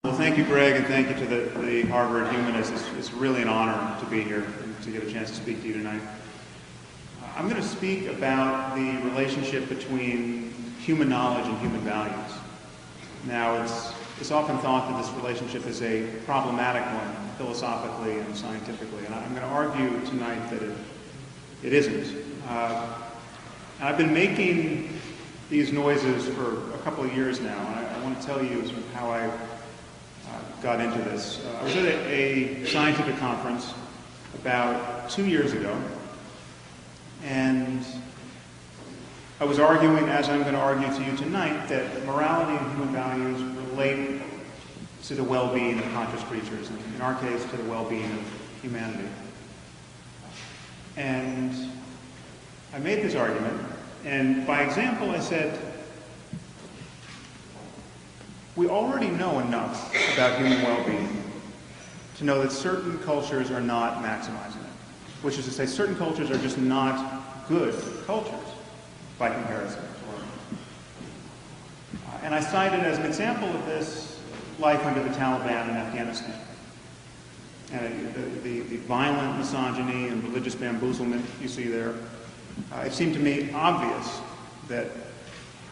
Well, thank you, Greg, and thank you to the Harvard Humanists. It's really an honor to be here and to get a chance to speak to you tonight. I'm going to speak about the relationship between human knowledge and human values. Now, it's often thought that this relationship is a problematic one, philosophically and scientifically, and I'm going to argue tonight that it isn't. I've been making these noises for a couple of years now, and I want to tell you sort of how I got into this. I was at a scientific conference about 2 years ago, and I was arguing, as I'm going to argue to you tonight, that morality and human values relate to the well-being of conscious creatures, and in our case, to the well-being of humanity. And I made this argument, and by example, I said, we already know enough about human well-being to know that certain cultures are not maximizing it, which is to say certain cultures are just not good cultures by comparison. And I cited as an example of this life under the Taliban in Afghanistan. And the violent misogyny and religious bamboozlement you see there. It seemed to me obvious that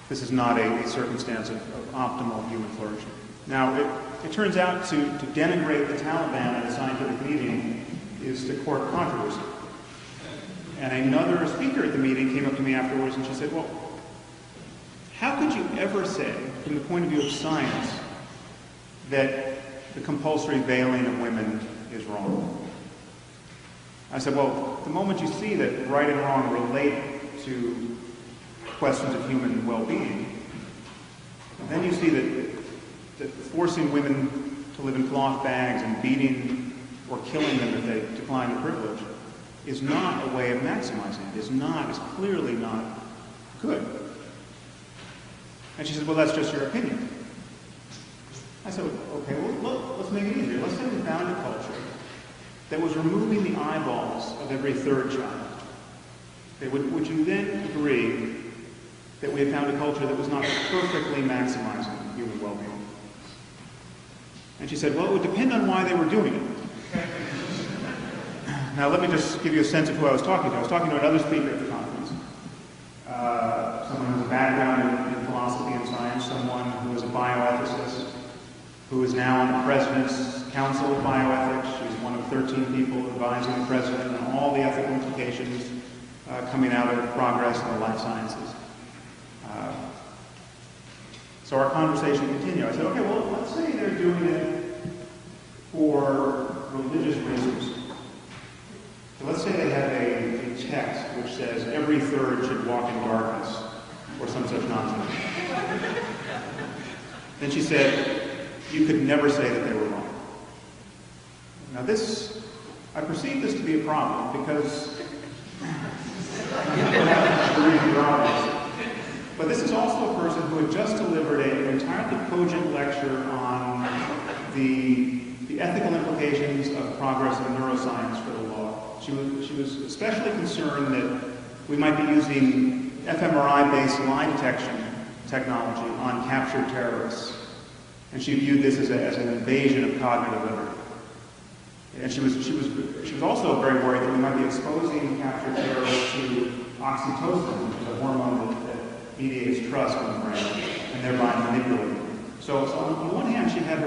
this is not a circumstance of optimal human flourishing. Now, it turns out to denigrate the Taliban at a scientific meeting is to court controversy. And another speaker at the meeting came up to me afterwards and she said, well, how could you ever say, from the point of view of science, that the compulsory veiling of women is wrong? I said, well, the moment you see that right and wrong relate to questions of human well-being, then you see that forcing women to live in cloth bags and beating or killing them if they decline the privilege is not a way of maximizing it. It's clearly not good. And she said, well, that's just your opinion. I said, okay, well, let's make it easier. Let's say we found a culture that was removing the eyeballs of every third child. Okay, would you then agree that we had found a culture that was not perfectly maximizing human well-being? And she said, well, it would depend on why they were doing it. Now, let me just give you a sense of who I was talking to. I was talking to another speaker at the conference, someone who has a background in philosophy and science, someone who is a bioethicist, who is now on the President's Council of Bioethics. She's one of 13 people advising the President on all the ethical implications coming out of progress in the life sciences. So our conversation continued. I said, okay, well, let's say they're doing it for religious reasons. So let's say they have a text which says every third should walk in darkness, or some such nonsense. Then she said, you could never say that they were wrong. Now I perceive this to be a problem because but this is also a person who had just delivered an entirely cogent lecture on the ethical implications of progress in neuroscience for the law. She was especially concerned that we might be using fMRI-based lie detection technology on captured terrorists. And she viewed this as an invasion of cognitive liberty. And she was also very worried that we might be exposing captured terrorists to oxytocin, which is a hormone that mediates trust in the brain, and thereby manipulating them. So on the one hand, she had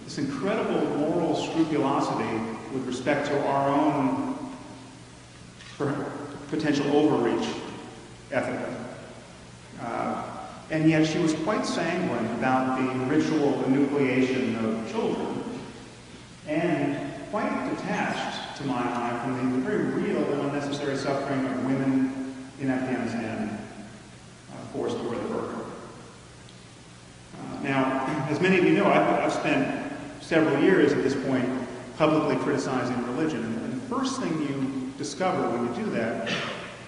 this incredible moral scrupulosity with respect to our own potential overreach ethically. And yet she was quite sanguine about the ritual enucleation of children, and quite detached, to my eye, from the very real and unnecessary suffering of women in Afghanistan forced to wear the burqa. Now, as many of you know, I've spent several years at this point publicly criticizing religion, and the first thing you discover when you do that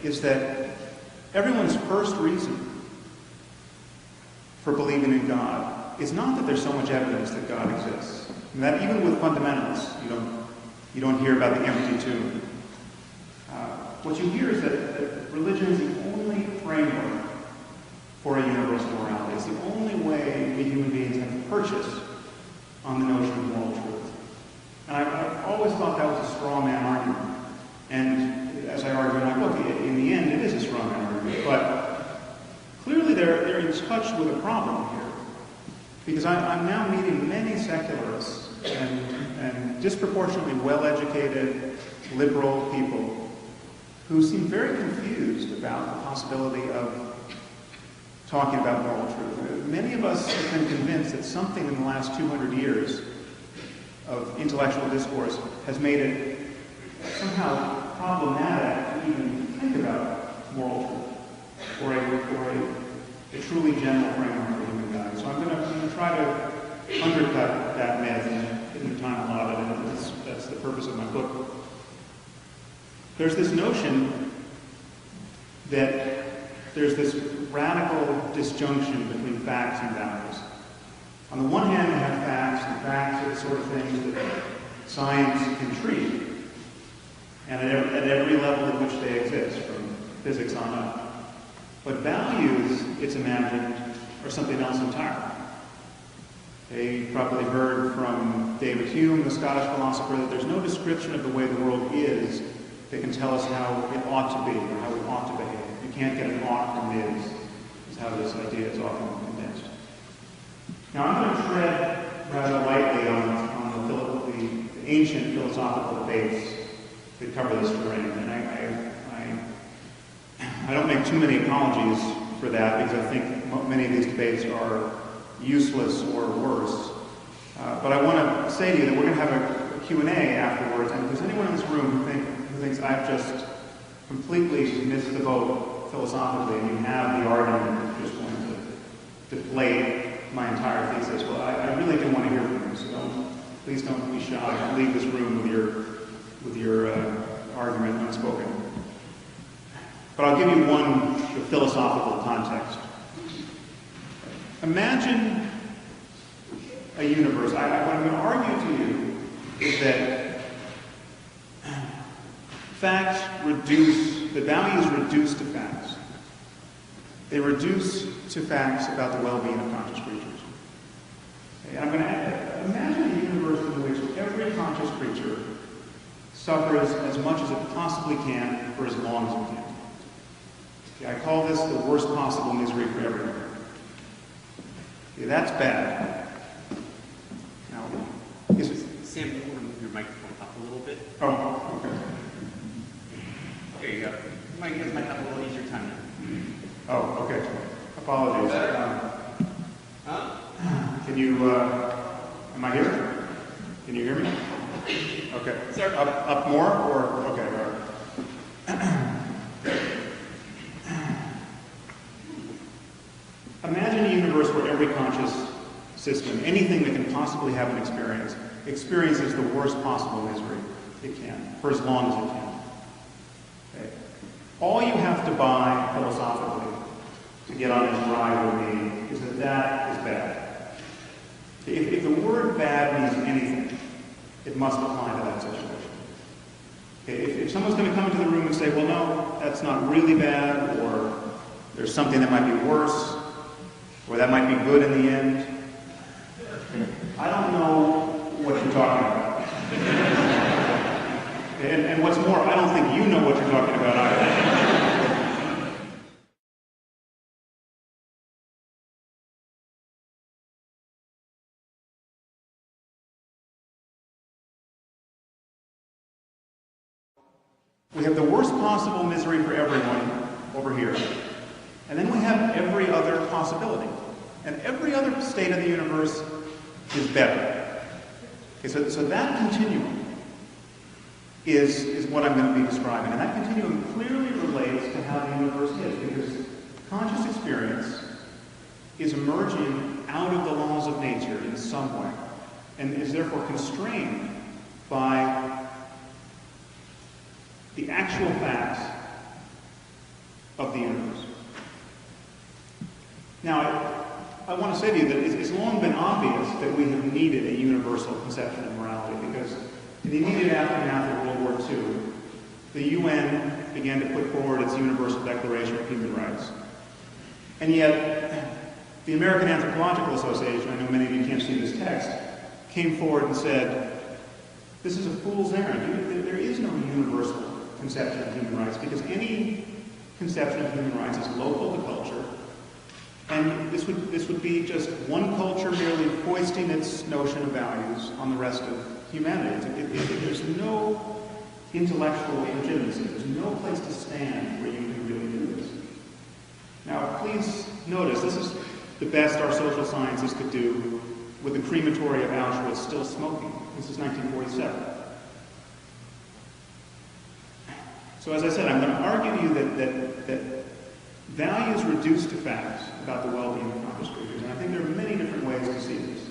is that everyone's first reason for believing in God is not that there's so much evidence that God exists. And that even with fundamentalists, you don't hear about the empty tomb. What you hear is that religion is the only framework for a universal morality. It's the only way we human beings have the purchase on the notion of moral truth. And I've always thought that was a straw man argument. And as I argue in my book, in the end, it is a straw man argument. But clearly they're in touch with a problem here. Because I'm now meeting many secularists and disproportionately well-educated, liberal people who seem very confused about the possibility of talking about moral truth. Many of us have been convinced that something in the last 200 years of intellectual discourse has made it somehow problematic to even think about moral truth or a truly general framework for human values. So I'm going to try to undercut that myth in the time allotted, and that's the purpose of my book. There's this notion that there's this radical disjunction between facts and values. On the one hand, we have facts, and facts are the sort of things that science can treat, and at every level at which they exist, from physics on up. But values, it's imagined, are something else entirely. They probably heard from David Hume, the Scottish philosopher, that there's no description of the way the world is that can tell us how it ought to be or how we ought to behave. You can't get an ought from is how this idea is often condensed. Now I'm going to tread rather lightly on the ancient philosophical debates that cover this terrain, and I don't make too many apologies for that because I think many of these debates are useless or worse. But I want to say to you that we're going to have a Q&A afterwards, and if there's anyone in this room who thinks I've just completely missed the boat philosophically and you have the argument that's just going to deflate my entire thesis, well, I really do want to hear from you, so please don't be shy. Don't leave this room with your argument unspoken. But I'll give you one philosophical context. Imagine a universe. What I'm going to argue to you is that values reduce to facts. They reduce to facts about the well-being of conscious creatures. Okay, I'm going to imagine a universe in which every conscious creature suffers as much as it possibly can for as long as it can. Okay, I call this the worst possible misery for everyone. Okay, that's bad. Now, Sam, you want to move your microphone up a little bit? Oh, okay. There you go. You guys might have a little easier time now. Oh, okay. Apologies. Huh? Can you, am I here? Can you hear me? Okay. Sir. Up more, or, okay, all right. Imagine a universe where every conscious system, anything that can possibly have an experience, experiences the worst possible misery it can, for as long as it can. Okay. All you have to buy philosophically to get on this ride with me is that is bad. If the word bad means anything, it must apply to that situation. Okay. If someone's going to come into the room and say, well, no, that's not really bad, or there's something that might be worse, or that might be good in the end, I don't know what you're talking about. And what's more, I don't think you know what you're talking about either. We have the worst possible misery for everyone over here. And then we have every other possibility. And every other state of the universe is better. Okay, so that continuum is what I'm going to be describing. And that continuum clearly relates to how the universe is, because conscious experience is emerging out of the laws of nature in some way, and is therefore constrained by the actual facts of the universe. Now, I want to say to you that it's long been obvious that we have needed a universal conception of morality, because in the immediate aftermath of World War II, the UN began to put forward its Universal Declaration of Human Rights. And yet, the American Anthropological Association, I know many of you can't see this text, came forward and said, this is a fool's errand. There is no universal conception of human rights, because any conception of human rights is local to culture, and this would be just one culture merely foisting its notion of values on the rest of humanity. There's no intellectual legitimacy. There's no place to stand where you can really do this. Now, please notice, this is the best our social scientists could do with the crematory of Auschwitz still smoking. This is 1947. So as I said, I'm going to argue to you that values reduced to facts about the well-being of conscious creatures, and I think there are many different ways to see this.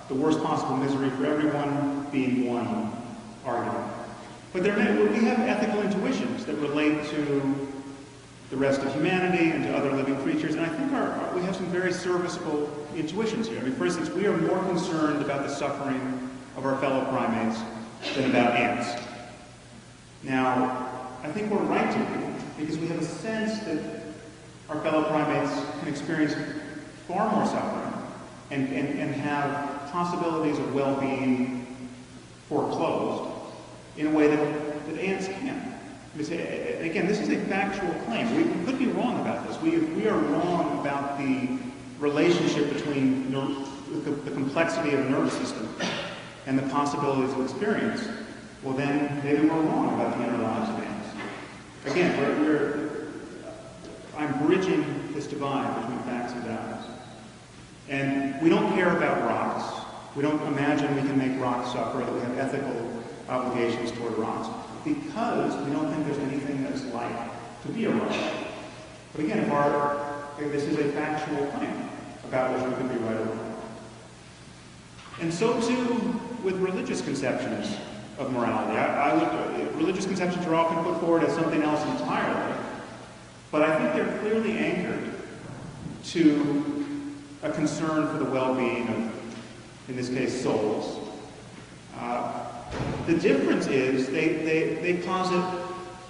The worst possible misery for everyone being one argument. But there we have ethical intuitions that relate to the rest of humanity and to other living creatures, and I think we have some very serviceable intuitions here. I mean, for instance, we are more concerned about the suffering of our fellow primates than about ants. Now, I think we're right to be, because we have a sense that our fellow primates can experience far more suffering and have possibilities of well-being foreclosed in a way that ants can't. Again, this is a factual claim. We could be wrong about this. We are wrong about the relationship between the complexity of a nervous system and the possibilities of experience. Well, then maybe we're wrong about the inner lives of ants. Again, I'm bridging this divide between facts and values. And we don't care about rocks. We don't imagine we can make rocks suffer, that we have ethical obligations toward rocks, because we don't think there's anything that's like to be a rock. But again, if this is a factual claim about which we could be right or wrong. And so too with religious conceptions of morality. Religious conceptions are often put forward as something else entirely, but I think they're clearly anchored to a concern for the well-being of, in this case, souls. The difference is they posit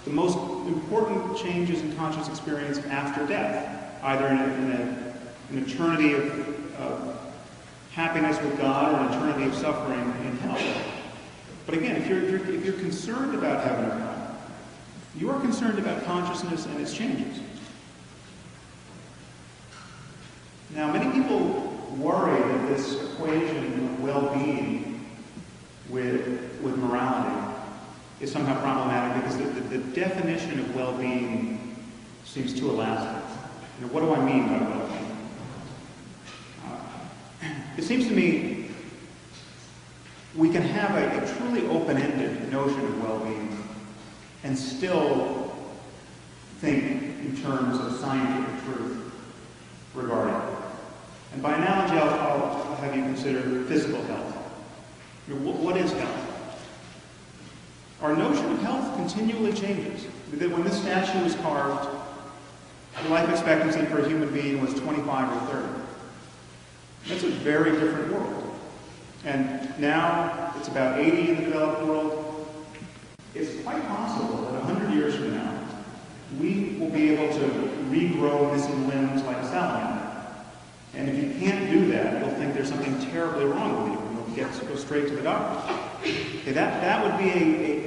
the most important changes in conscious experience after death, either in an eternity of happiness with God or an eternity of suffering in hell. But again, if you're concerned about heaven or hell, you are concerned about consciousness and its changes. Now, many people worry that this equation of well-being with morality is somehow problematic because the definition of well-being seems too elastic. What do I mean by well-being? It seems to me we can have a truly open-ended notion of well-being and still think in terms of scientific truth regarding it. And by analogy, I'll have you consider physical health. What is health? Our notion of health continually changes. When this statue was carved, the life expectancy for a human being was 25 or 30. That's a very different world. And now it's about 80 in the developed world. It's quite possible that 100 years from now, we will be able to regrow missing limbs like a salamander. And if you can't do that, you'll think there's something terribly wrong with you. Go straight to the doctor. Okay, that would be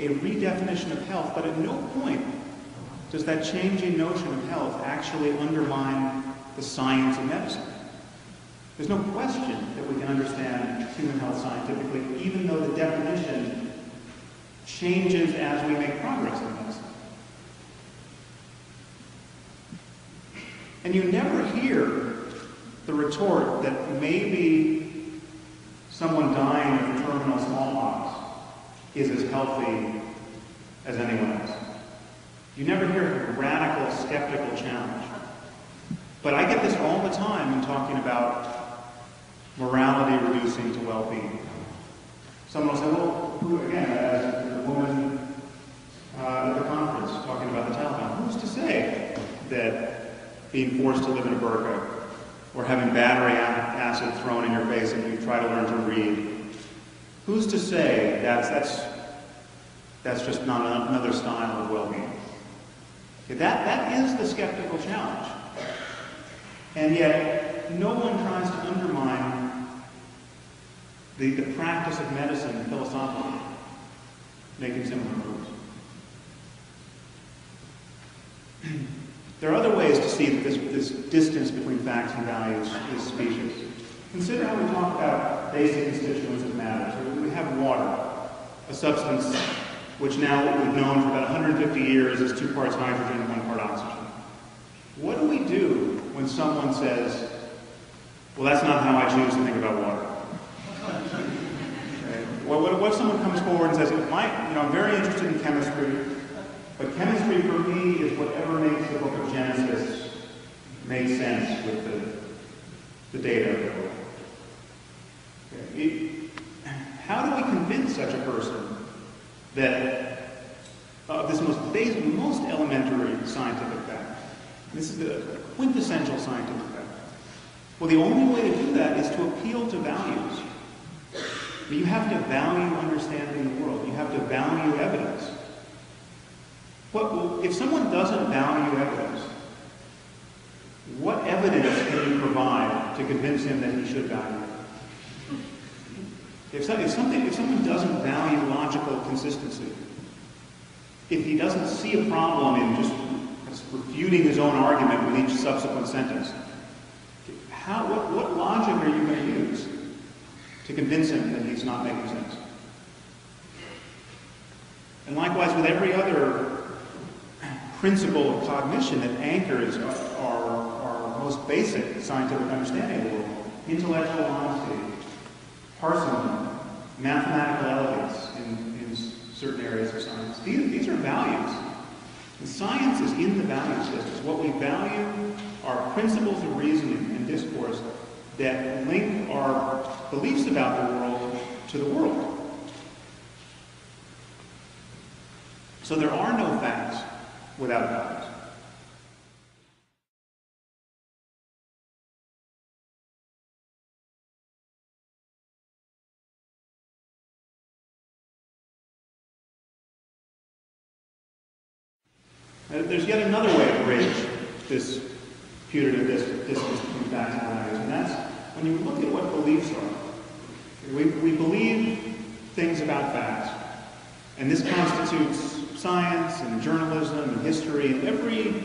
a redefinition of health, but at no point does that changing notion of health actually undermine the science of medicine. There's no question that we can understand human health scientifically, even though the definition changes as we make progress in medicine. And you never hear the retort that maybe someone dying of terminal smallpox is as healthy as anyone else. You never hear a radical, skeptical challenge. But I get this all the time in talking about morality reducing to well-being. Someone will say, well, who, again, as the woman at the conference talking about the Taliban, who's to say that being forced to live in a burqa or having battery acid thrown in your face if you try to learn to read, who's to say that's just not another style of well-being? Okay, that is the skeptical challenge. And yet, no one tries to undermine the practice of medicine philosophically, making similar moves. There are other ways to see that this distance between facts and values is specious. Consider how we talk about basic constituents of matter. So we have water, a substance which now we've known for about 150 years is 2 parts hydrogen and 1 part oxygen. What do we do when someone says, well, that's not how I choose to think about water? Okay. What if someone comes forward and says, I'm very interested in chemistry, but chemistry for me is whatever makes the book of Genesis make sense with the data of the book. Okay. How do we convince such a person that this most basic, most elementary scientific fact, this is the quintessential scientific fact? Well, the only way to do that is to appeal to values. You have to value understanding the world. You have to value evidence. If someone doesn't value evidence, what evidence can you provide to convince him that he should value it? If someone doesn't value logical consistency, if he doesn't see a problem in just refuting his own argument with each subsequent sentence, what logic are you going to use to convince him that he's not making sense? And likewise with every other principle of cognition that anchors our most basic scientific understanding of the world: intellectual honesty, parsimony, mathematical elegance in certain areas of science. These are values. And science is in the value systems. What we value are principles of reasoning and discourse that link our beliefs about the world to the world. So there are no facts without values. There's yet another way to bridge this putative distance between facts and values, and that's when you look at what beliefs are. We believe things about facts, and this constitutes science and journalism and history and every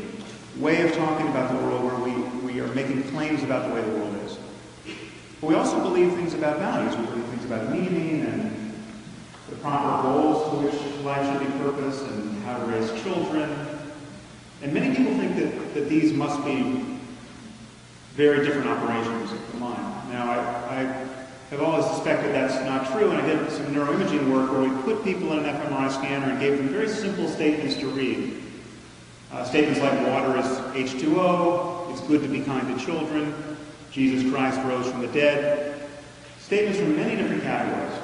way of talking about the world where we are making claims about the way the world is. But we also believe things about values. We believe things about meaning and the proper goals to which life should be purposed and how to raise children. And many people think that these must be very different operations of the mind. Now, I have always suspected that's not true, and I did some neuroimaging work where we put people in an fMRI scanner and gave them very simple statements to read. Statements like water is H2O, it's good to be kind to children, Jesus Christ rose from the dead. Statements from many different categories.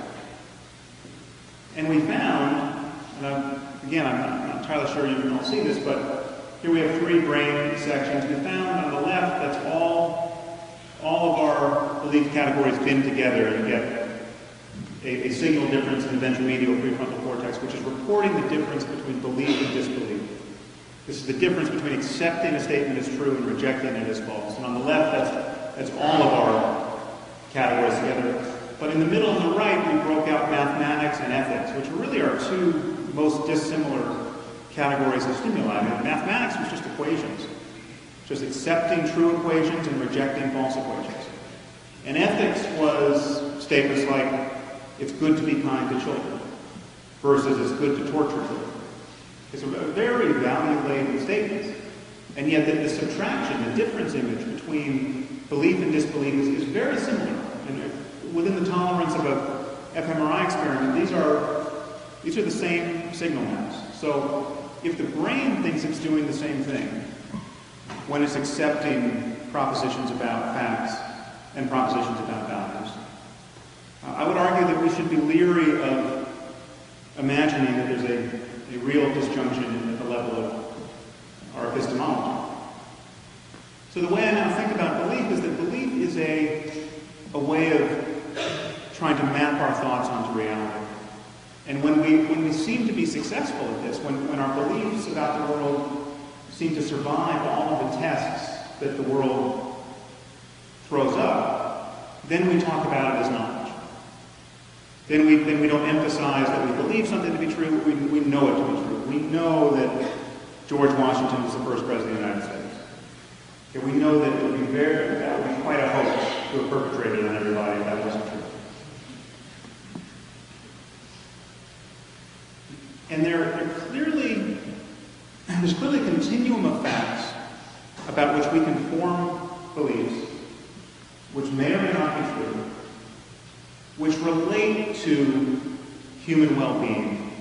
And we found, and I'm not entirely sure you can all see this, but here we have 3 brain sections. We found on the left that's all of our belief categories bin together. You get a signal difference in the ventromedial prefrontal cortex, which is reporting the difference between belief and disbelief. This is the difference between accepting a statement as true and rejecting it as false. And on the left, that's all of our categories together. But in the middle and the right, we broke out mathematics and ethics, which really are 2 most dissimilar categories of stimuli. Mathematics was just equations, just accepting true equations and rejecting false equations. And ethics was statements like, it's good to be kind to children, versus it's good to torture children. It's a very value-laden statements. And yet the subtraction, the difference image between belief and disbelief is very similar. And within the tolerance of a fMRI experiment, these are the same signal maps. So if the brain thinks it's doing the same thing when it's accepting propositions about facts and propositions about values, I would argue that we should be leery of imagining that there's a real disjunction at the level of our epistemology. So the way I now think about belief is that belief is a way of trying to map our thoughts onto reality. And when we seem to be successful at this, when our beliefs about the world seem to survive all of the tests that the world throws up, then we talk about it as knowledge. Then we don't emphasize that we believe something to be true, we know it to be true. We know that George Washington was the first president of the United States. Okay, we know that that would be quite a hoax to have perpetrated on everybody if that wasn't true. And there's clearly a continuum of facts about which we can form beliefs, which may or may not be true, which relate to human well-being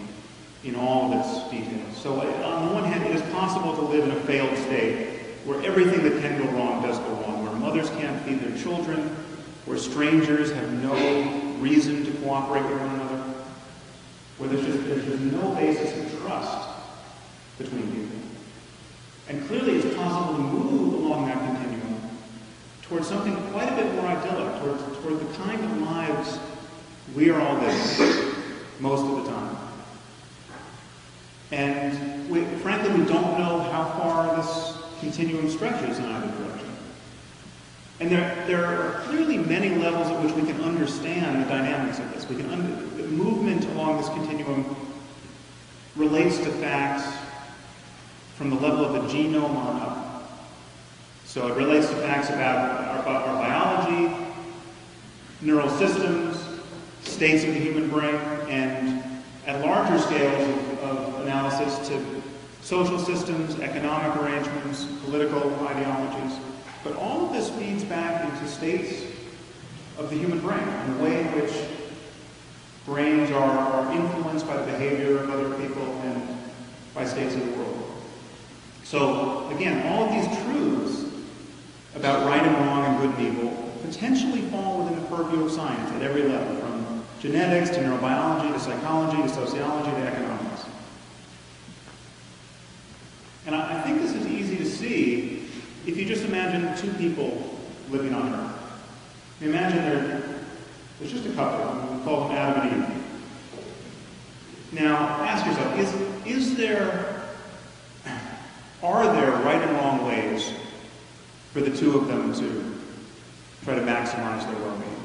in all of its details. So on the one hand, it is possible to live in a failed state where everything that can go wrong does go wrong, where mothers can't feed their children, where strangers have no reason to cooperate with one another, where there's just no basis of trust between people. And clearly it's possible to move along that continuum towards something quite a bit more idyllic, toward the kind of lives we are all living most of the time. And frankly, we don't know how far this continuum stretches in either direction. And there are clearly many levels at which we can understand the dynamics of this. The movement along this continuum relates to facts from the level of the genome on up. So it relates to facts about our biology, neural systems, states of the human brain, and at larger scales of analysis to social systems, economic arrangements, political ideologies. But all of this feeds back into states of the human brain, and the way in which brains are influenced by the behavior of other people and by states of the world. So, again, all of these truths about right and wrong and good and evil potentially fall within the purview of science at every level, from genetics to neurobiology to psychology to sociology to economics. And I think this is easy to see if you just imagine two people living on Earth. Imagine there's just a couple, we call them Adam and Eve. Now, ask yourself, are there right and wrong ways for the two of them to try to maximize their well-being?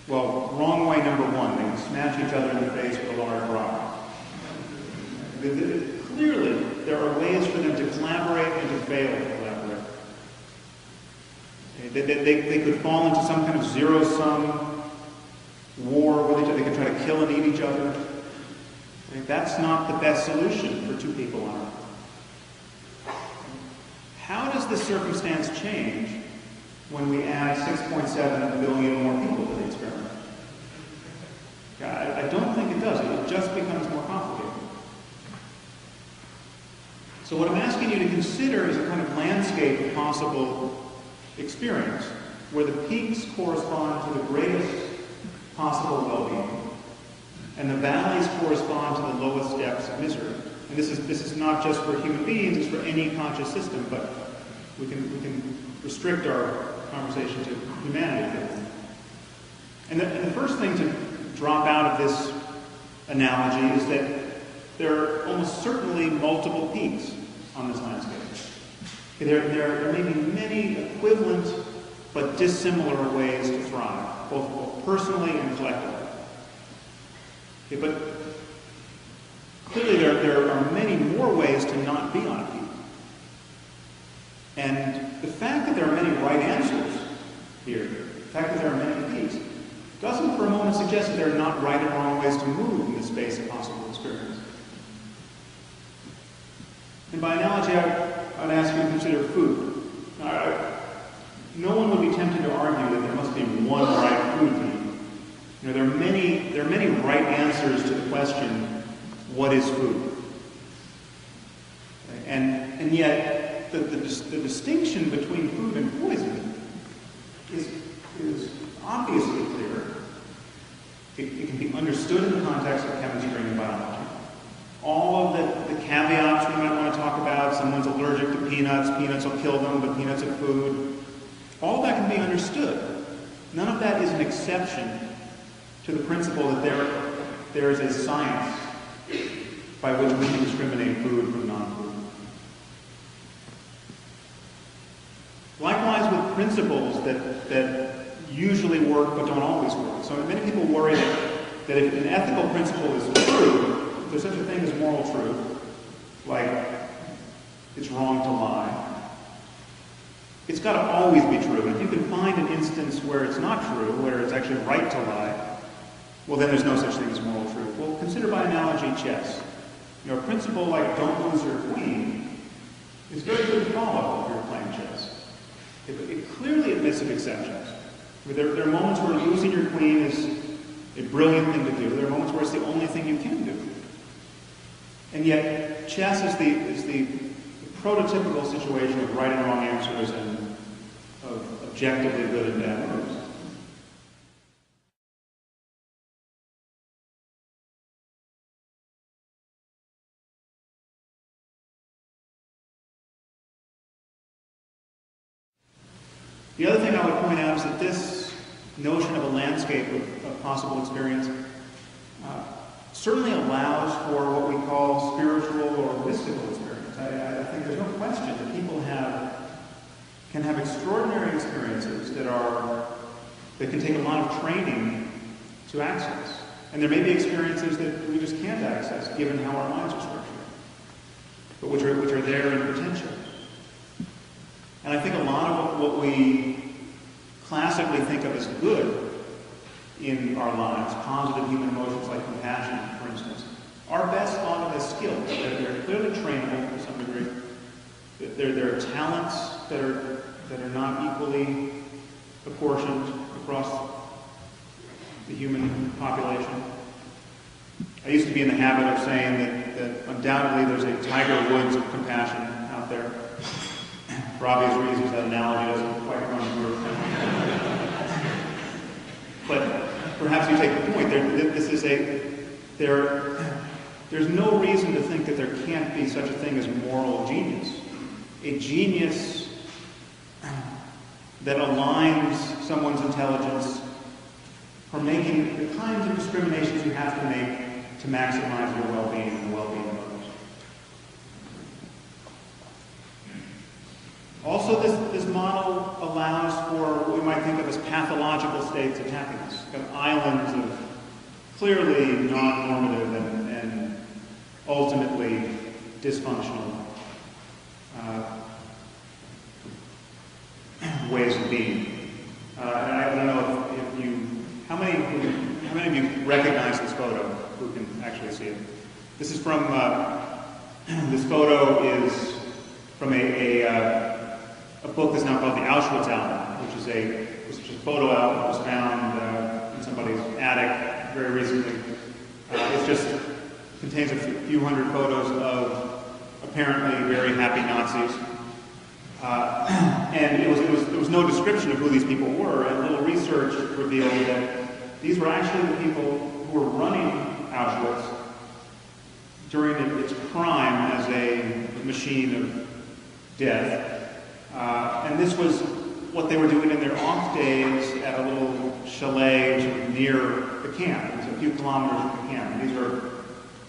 Well, wrong way number one, they can smash each other in the face with a large rock. Clearly, there are ways for them to collaborate and to fail to collaborate. They could fall into some kind of zero-sum war with each other. They could try to kill and eat each other. That's not the best solution for two people on Earth. How does this circumstance change when we add 6.7 billion more people to the experiment? I don't think it does. It just becomes more complicated. So what I'm asking you to consider is a kind of landscape of possible experience where the peaks correspond to the greatest possible well-being and the valleys correspond to the lowest depths of misery. And this is not just for human beings, it's for any conscious system, but we can restrict our conversation to humanity. And the first thing to drop out of this analogy is that there are almost certainly multiple peaks on this landscape. There may be many equivalent but dissimilar ways to thrive, both personally and collectively. But clearly there are many more ways to not be on a peak. And the fact that there are many right answers here, the fact that there are many peaks, doesn't for a moment suggest that there are not right and wrong ways to move in the space of possible experience. And by analogy, I'd ask you to consider food. No one would be tempted to argue that there must be one right food to eat. There are many right answers to the question, what is food? And yet, the distinction between food and poison is obviously clear. It can be understood in the context of chemistry and biology. All of the caveats we might want to talk about, someone's allergic to peanuts, peanuts will kill them, but peanuts are food. All of that can be understood. None of that is an exception to the principle that there is a science by which we can discriminate food from non-food. Likewise with principles that usually work but don't always work. So many people worry that if an ethical principle is true, if there's such a thing as moral truth, like it's wrong to lie, it's got to always be true. And if you can find an instance where it's not true, where it's actually right to lie, well, then there's no such thing as moral truth. Well, consider by analogy chess. A principle like don't lose your queen is very good to follow if you're playing chess. It clearly admits of exceptions. There are moments where losing your queen is a brilliant thing to do. There are moments where it's the only thing you can do. And yet, chess is the prototypical situation of right and wrong answers and of objectively good and bad moves. The other thing I would point out is that this notion of a landscape of possible experience certainly allows for what we call spiritual or mystical experience. I think there's no question that people can have extraordinary experiences that can take a lot of training to access. And there may be experiences that we just can't access given how our minds are structured, but which are there in potential. And I think a lot of what we classically think of as good in our lives, positive human emotions like compassion, for instance, are best thought of as skills. They're clearly trainable to some degree. There are talents that are not equally apportioned across the human population. I used to be in the habit of saying that undoubtedly there's a Tiger Woods of compassion out there. For obvious reasons, that analogy doesn't quite run through. But perhaps you take the point. There's no reason to think that there can't be such a thing as moral genius. A genius that aligns someone's intelligence for making the kinds of discriminations you have to make to maximize your well-being and the well-being of others. Also, this model allows for what we might think of as pathological states of happiness, kind of islands of clearly non-normative and ultimately dysfunctional ways of being. And I don't know if you, how many of you recognize this photo? Who can actually see it? This is from, this photo is from a book that's now called the Auschwitz album, which is a photo album that was found in somebody's attic very recently. It just contains a few hundred photos of apparently very happy Nazis. And there was no description of who these people were, and a little research revealed that these were actually the people who were running Auschwitz during its prime as a machine of death. And this was what they were doing in their off days at a little chalet near the camp. It was a few kilometers from the camp. And these were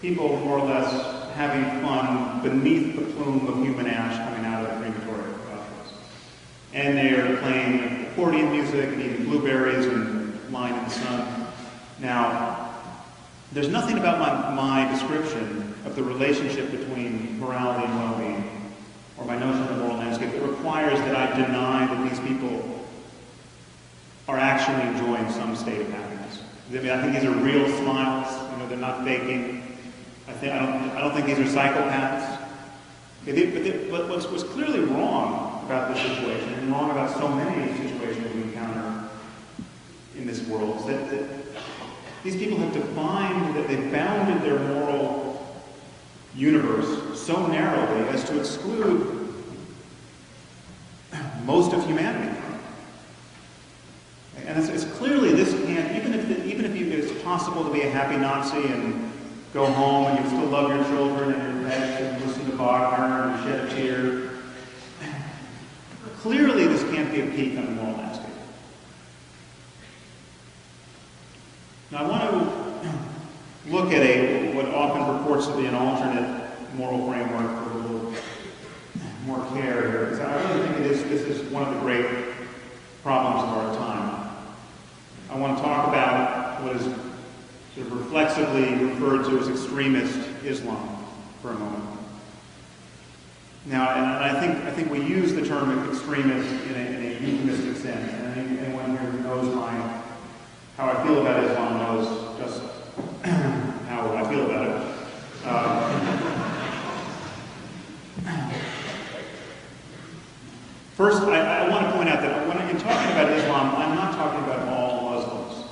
people more or less having fun beneath the plume of human ash coming out of the crematory of Auschwitz. And they are playing accordion music and eating blueberries and lying in the sun. Now, there's nothing about my description of the relationship between morality and well-being, or my notion of the moral landscape, that requires that I deny that these people are actually enjoying some state of happiness. I mean, I think these are real smiles. They're not faking. I don't think these are psychopaths. But what's clearly wrong about this situation, and wrong about so many situations we encounter in this world, is that these people have defined, that they've bounded their moral universe so narrowly as to exclude most of humanity. And it's clearly this can't, even if it's possible to be a happy Nazi and go home and you still love your children and your pets and listen to Wagner and shed a tear, clearly this can't be a peak on the moral landscape. Now I want to look at what often purports to be an alternate moral framework with a little more care here, because I really think this is one of the great problems of our time. I want to talk about what is sort of reflexively referred to as extremist Islam for a moment. Now, and I think we use the term extremist in a euphemistic sense, and anyone here who knows how I feel about Islam knows just how I feel about it. First, I want to point out that when I'm talking about Islam, I'm not talking about all Muslims.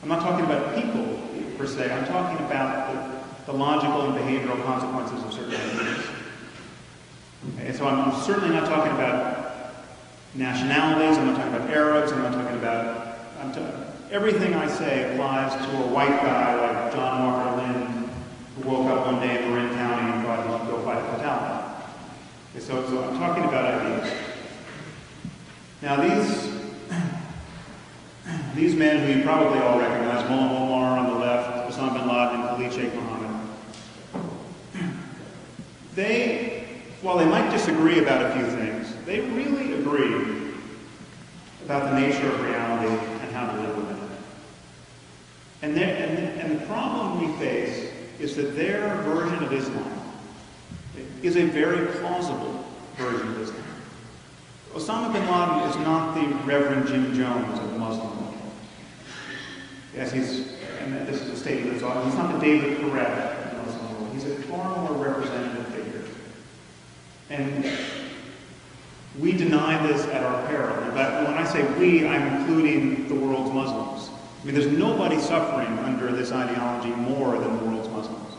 I'm not talking about people, per se. I'm talking about the logical and behavioral consequences of certain ideas. And so I'm certainly not talking about nationalities, I'm not talking about Arabs, I'm not talking about... everything I say applies to a white guy like John Walker Lynn, who woke up one day in Marin County and thought he should go fight the Taliban. Okay, so I'm talking about ideas. Now these men who you probably all recognize, Mullah Omar on the left, Osama bin Laden, and Khalid Sheikh Mohammed, while they might disagree about a few things, they really agree about the nature of reality and how to live with it. And the problem we face is that their version of Islam is a very plausible version of Islam. Osama bin Laden is not the Reverend Jim Jones of the Muslim world. Yes, and this is a statement that's often, he's not the David Koresh of the Muslim world. He's a far more representative figure. And we deny this at our peril. But when I say we, I'm including the world's Muslims. I mean, there's nobody suffering under this ideology more than the world's Muslims.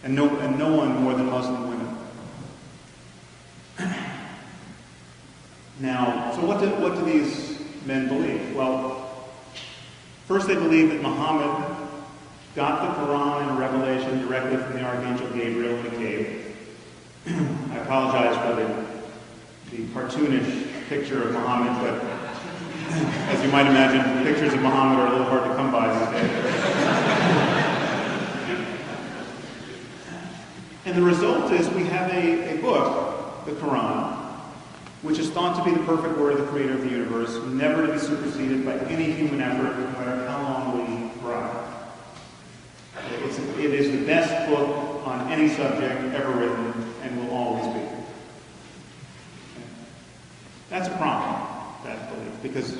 And no one more than Muslim women. Now, so what do these men believe? Well, first they believe that Muhammad got the Quran and Revelation directly from the Archangel Gabriel in a cave. I apologize for the cartoonish picture of Muhammad, but as you might imagine, pictures of Muhammad are a little hard to come by these days. And the result is we have a book, the Quran, which is thought to be the perfect word of the creator of the universe, never to be superseded by any human effort, no matter how long we try. It is the best book on any subject ever written, and will always be. That's a problem, that belief, because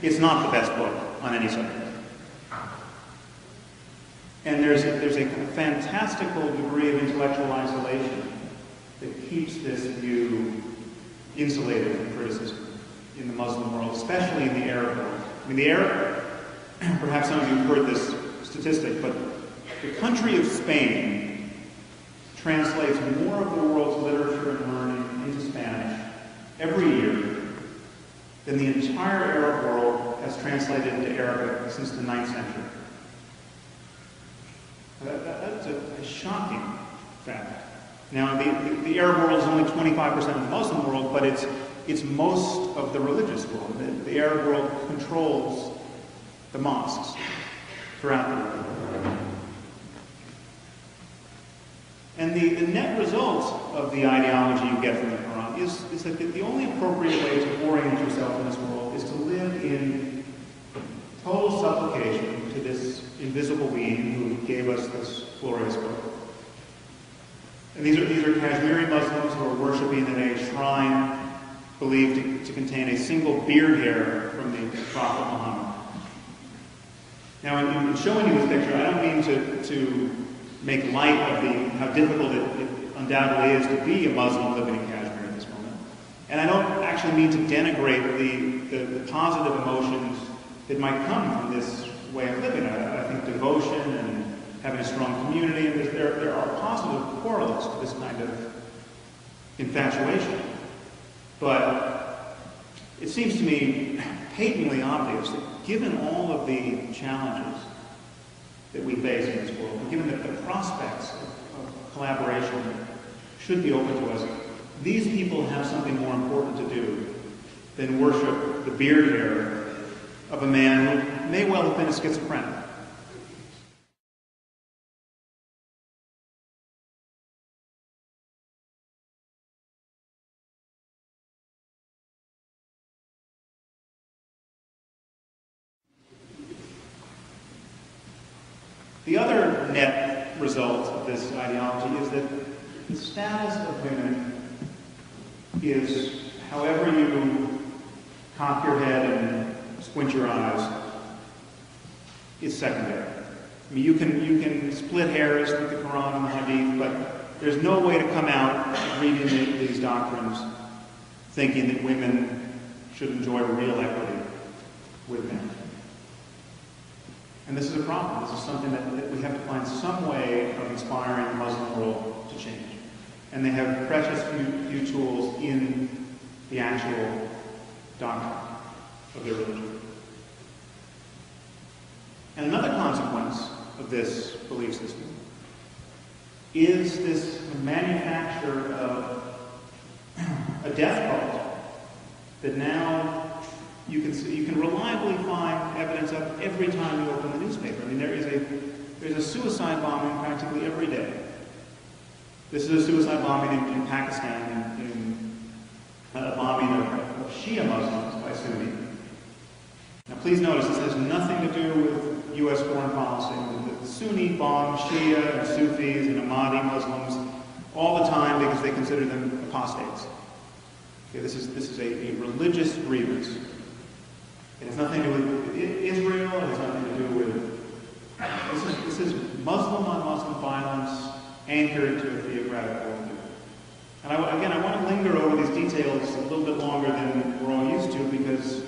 it's not the best book on any subject. And there's a fantastical degree of intellectual isolation that keeps this view insulated from criticism in the Muslim world, especially in the Arab world. I mean, the Arab, perhaps some of you have heard this statistic, but the country of Spain translates more of the world's literature and learning into Spanish every year than the entire Arab world has translated into Arabic since the 9th century. That's a shocking fact. Now, the Arab world is only 25% of the Muslim world, but it's most of the religious world. The Arab world controls the mosques throughout the world. And the net result of the ideology you get from the Quran is that the only appropriate way to orient yourself in this world is to live in total supplication to this invisible being who gave us this glorious book. And these are Kashmiri Muslims who are worshiping in a shrine believed to contain a single beard hair from the Prophet Muhammad. Now, in showing you this picture, I don't mean to make light of how difficult it undoubtedly is to be a Muslim living in Kashmir at this moment. And I don't actually mean to denigrate the positive emotions that might come from this way of living. I think devotion and having a strong community, and there are positive correlates to this kind of infatuation. But it seems to me patently obvious that given all of the challenges that we face in this world, and given that the prospects of collaboration should be open to us, these people have something more important to do than worship the beard hair of a man who may well have been a schizophrenic. The other net result of this ideology is that the status of women is, however you cock your head and squint your eyes, is secondary. I mean, you can split hairs with the Quran and the Hadith, but there's no way to come out reading these doctrines thinking that women should enjoy real equity with men. And this is a problem. This is something that we have to find some way of inspiring the Muslim world to change. And they have precious few tools in the actual doctrine of their religion. And another consequence of this belief system is this manufacture of a death cult that now you can reliably find evidence of every time you open the newspaper. I mean, there's a suicide bombing practically every day. This is a suicide bombing in Pakistan, in a bombing of Shia Muslims by Sunni. Now, please notice this has nothing to do with U.S. foreign policy. The Sunni bomb Shia and Sufis and Ahmadi Muslims all the time because they consider them apostates. Okay, this is a religious grievance. It has nothing to do with Israel. It has nothing to do with... This is Muslim-on-Muslim violence anchored to a theocratic worldview. And I want to linger over these details a little bit longer than we're all used to because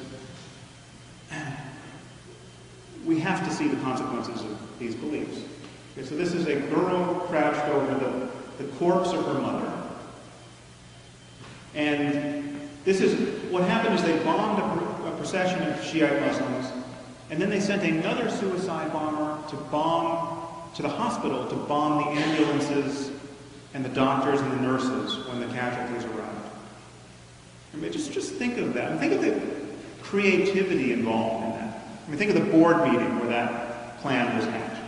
we have to see the consequences of these beliefs. Okay, so this is a girl crouched over the corpse of her mother. And this is what happened is they bombed a procession of Shiite Muslims, and then they sent another suicide bomber to the hospital to bomb the ambulances and the doctors and the nurses when the casualties arrived. I mean, just think of that. Think of the creativity involved in that. I mean, think of the board meeting where that plan was hatched.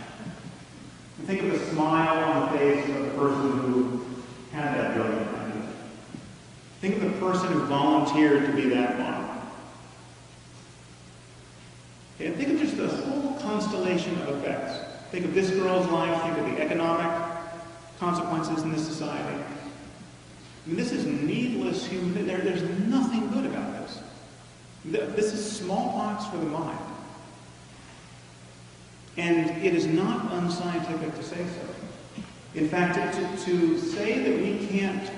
And think of the smile on the face of the person who had that brilliant idea. Think of the person who volunteered to be that bomber. Okay, and think of just the whole constellation of effects. Think of this girl's life. Think of the economic consequences in this society. I mean, this is needless human. There's nothing good about this. This is smallpox for the mind. And it is not unscientific to say so. In fact, to say that we can't,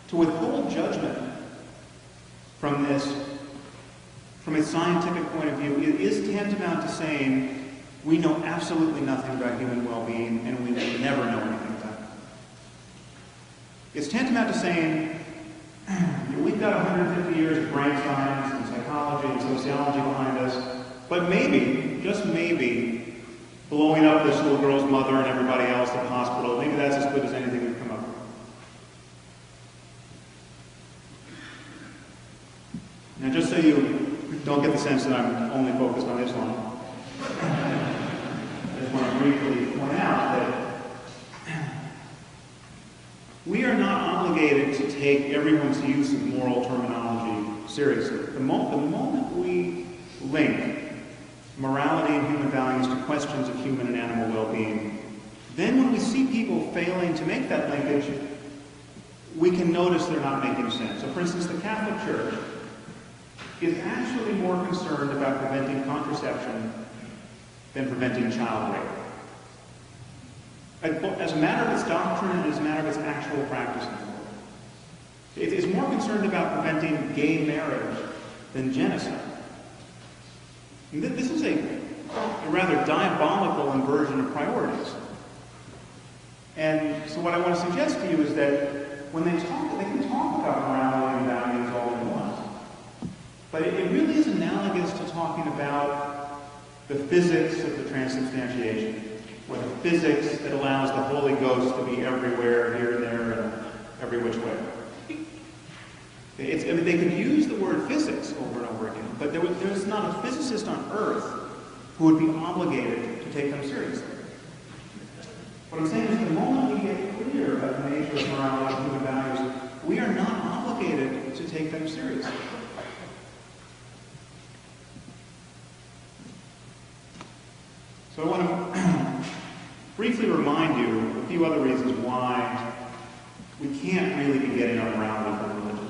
to withhold judgment from this, from a scientific point of view, it is tantamount to saying we know absolutely nothing about human well-being and we will never know anything about it. It's tantamount to saying we've got 150 years of brain science and psychology and sociology behind us, but maybe, just maybe, blowing up this little girl's mother and everybody else at the hospital, maybe that's as good as anything we've come up with. Now, just so you don't get the sense that I'm only focused on Islam, I just want to briefly point out that we are not obligated to take everyone's use of moral terminology seriously. The moment we link morality and human values to questions of human and animal well-being, then when we see people failing to make that linkage, we can notice they're not making sense. So, for instance, the Catholic Church is actually more concerned about preventing contraception than preventing child rape. As a matter of its doctrine and as a matter of its actual practice in the world. It is more concerned about preventing gay marriage than genocide. And this is a rather diabolical inversion of priorities. And so what I want to suggest to you is that when they can talk about morality and values all they want. But it really is analogous to talking about the physics of the transubstantiation, or the physics that allows the Holy Ghost to be everywhere, here and there, and every which way. I mean, they could use the word physics over and over again, but there's not a physicist on Earth who would be obligated to take them seriously. What I'm saying is the moment we get clear about the nature of morality and human values, we are not obligated to take them seriously. So I want to briefly remind you of a few other reasons why we can't really be getting our morality from religion,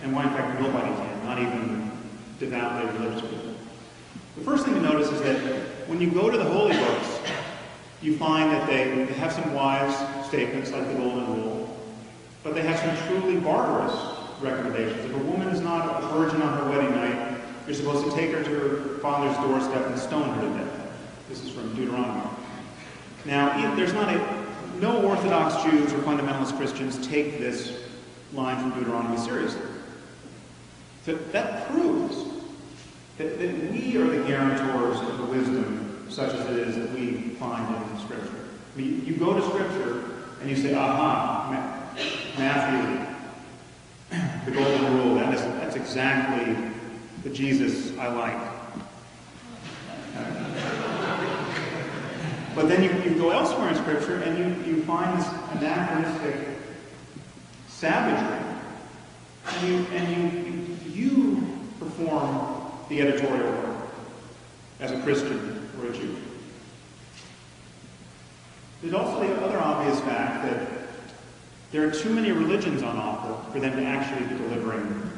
and why, in fact, nobody can, not even devoutly religious people. The first thing to notice is that when you go to the holy books, you find that they have some wise statements like the Golden Rule, but they have some truly barbarous recommendations. If a woman is not a virgin on her wedding night, you're supposed to take her to her father's doorstep and stone her to death. This is from Deuteronomy. Now, no Orthodox Jews or fundamentalist Christians take this line from Deuteronomy seriously. So that proves that we are the guarantors of the wisdom, such as it is that we find in Scripture. I mean, you go to Scripture and you say, aha, Matthew, the Golden Rule, that's exactly the Jesus I like. But then you go elsewhere in Scripture and you find this anachronistic savagery, and you perform the editorial work as a Christian or a Jew. There's also the other obvious fact that there are too many religions on offer for them to actually be delivering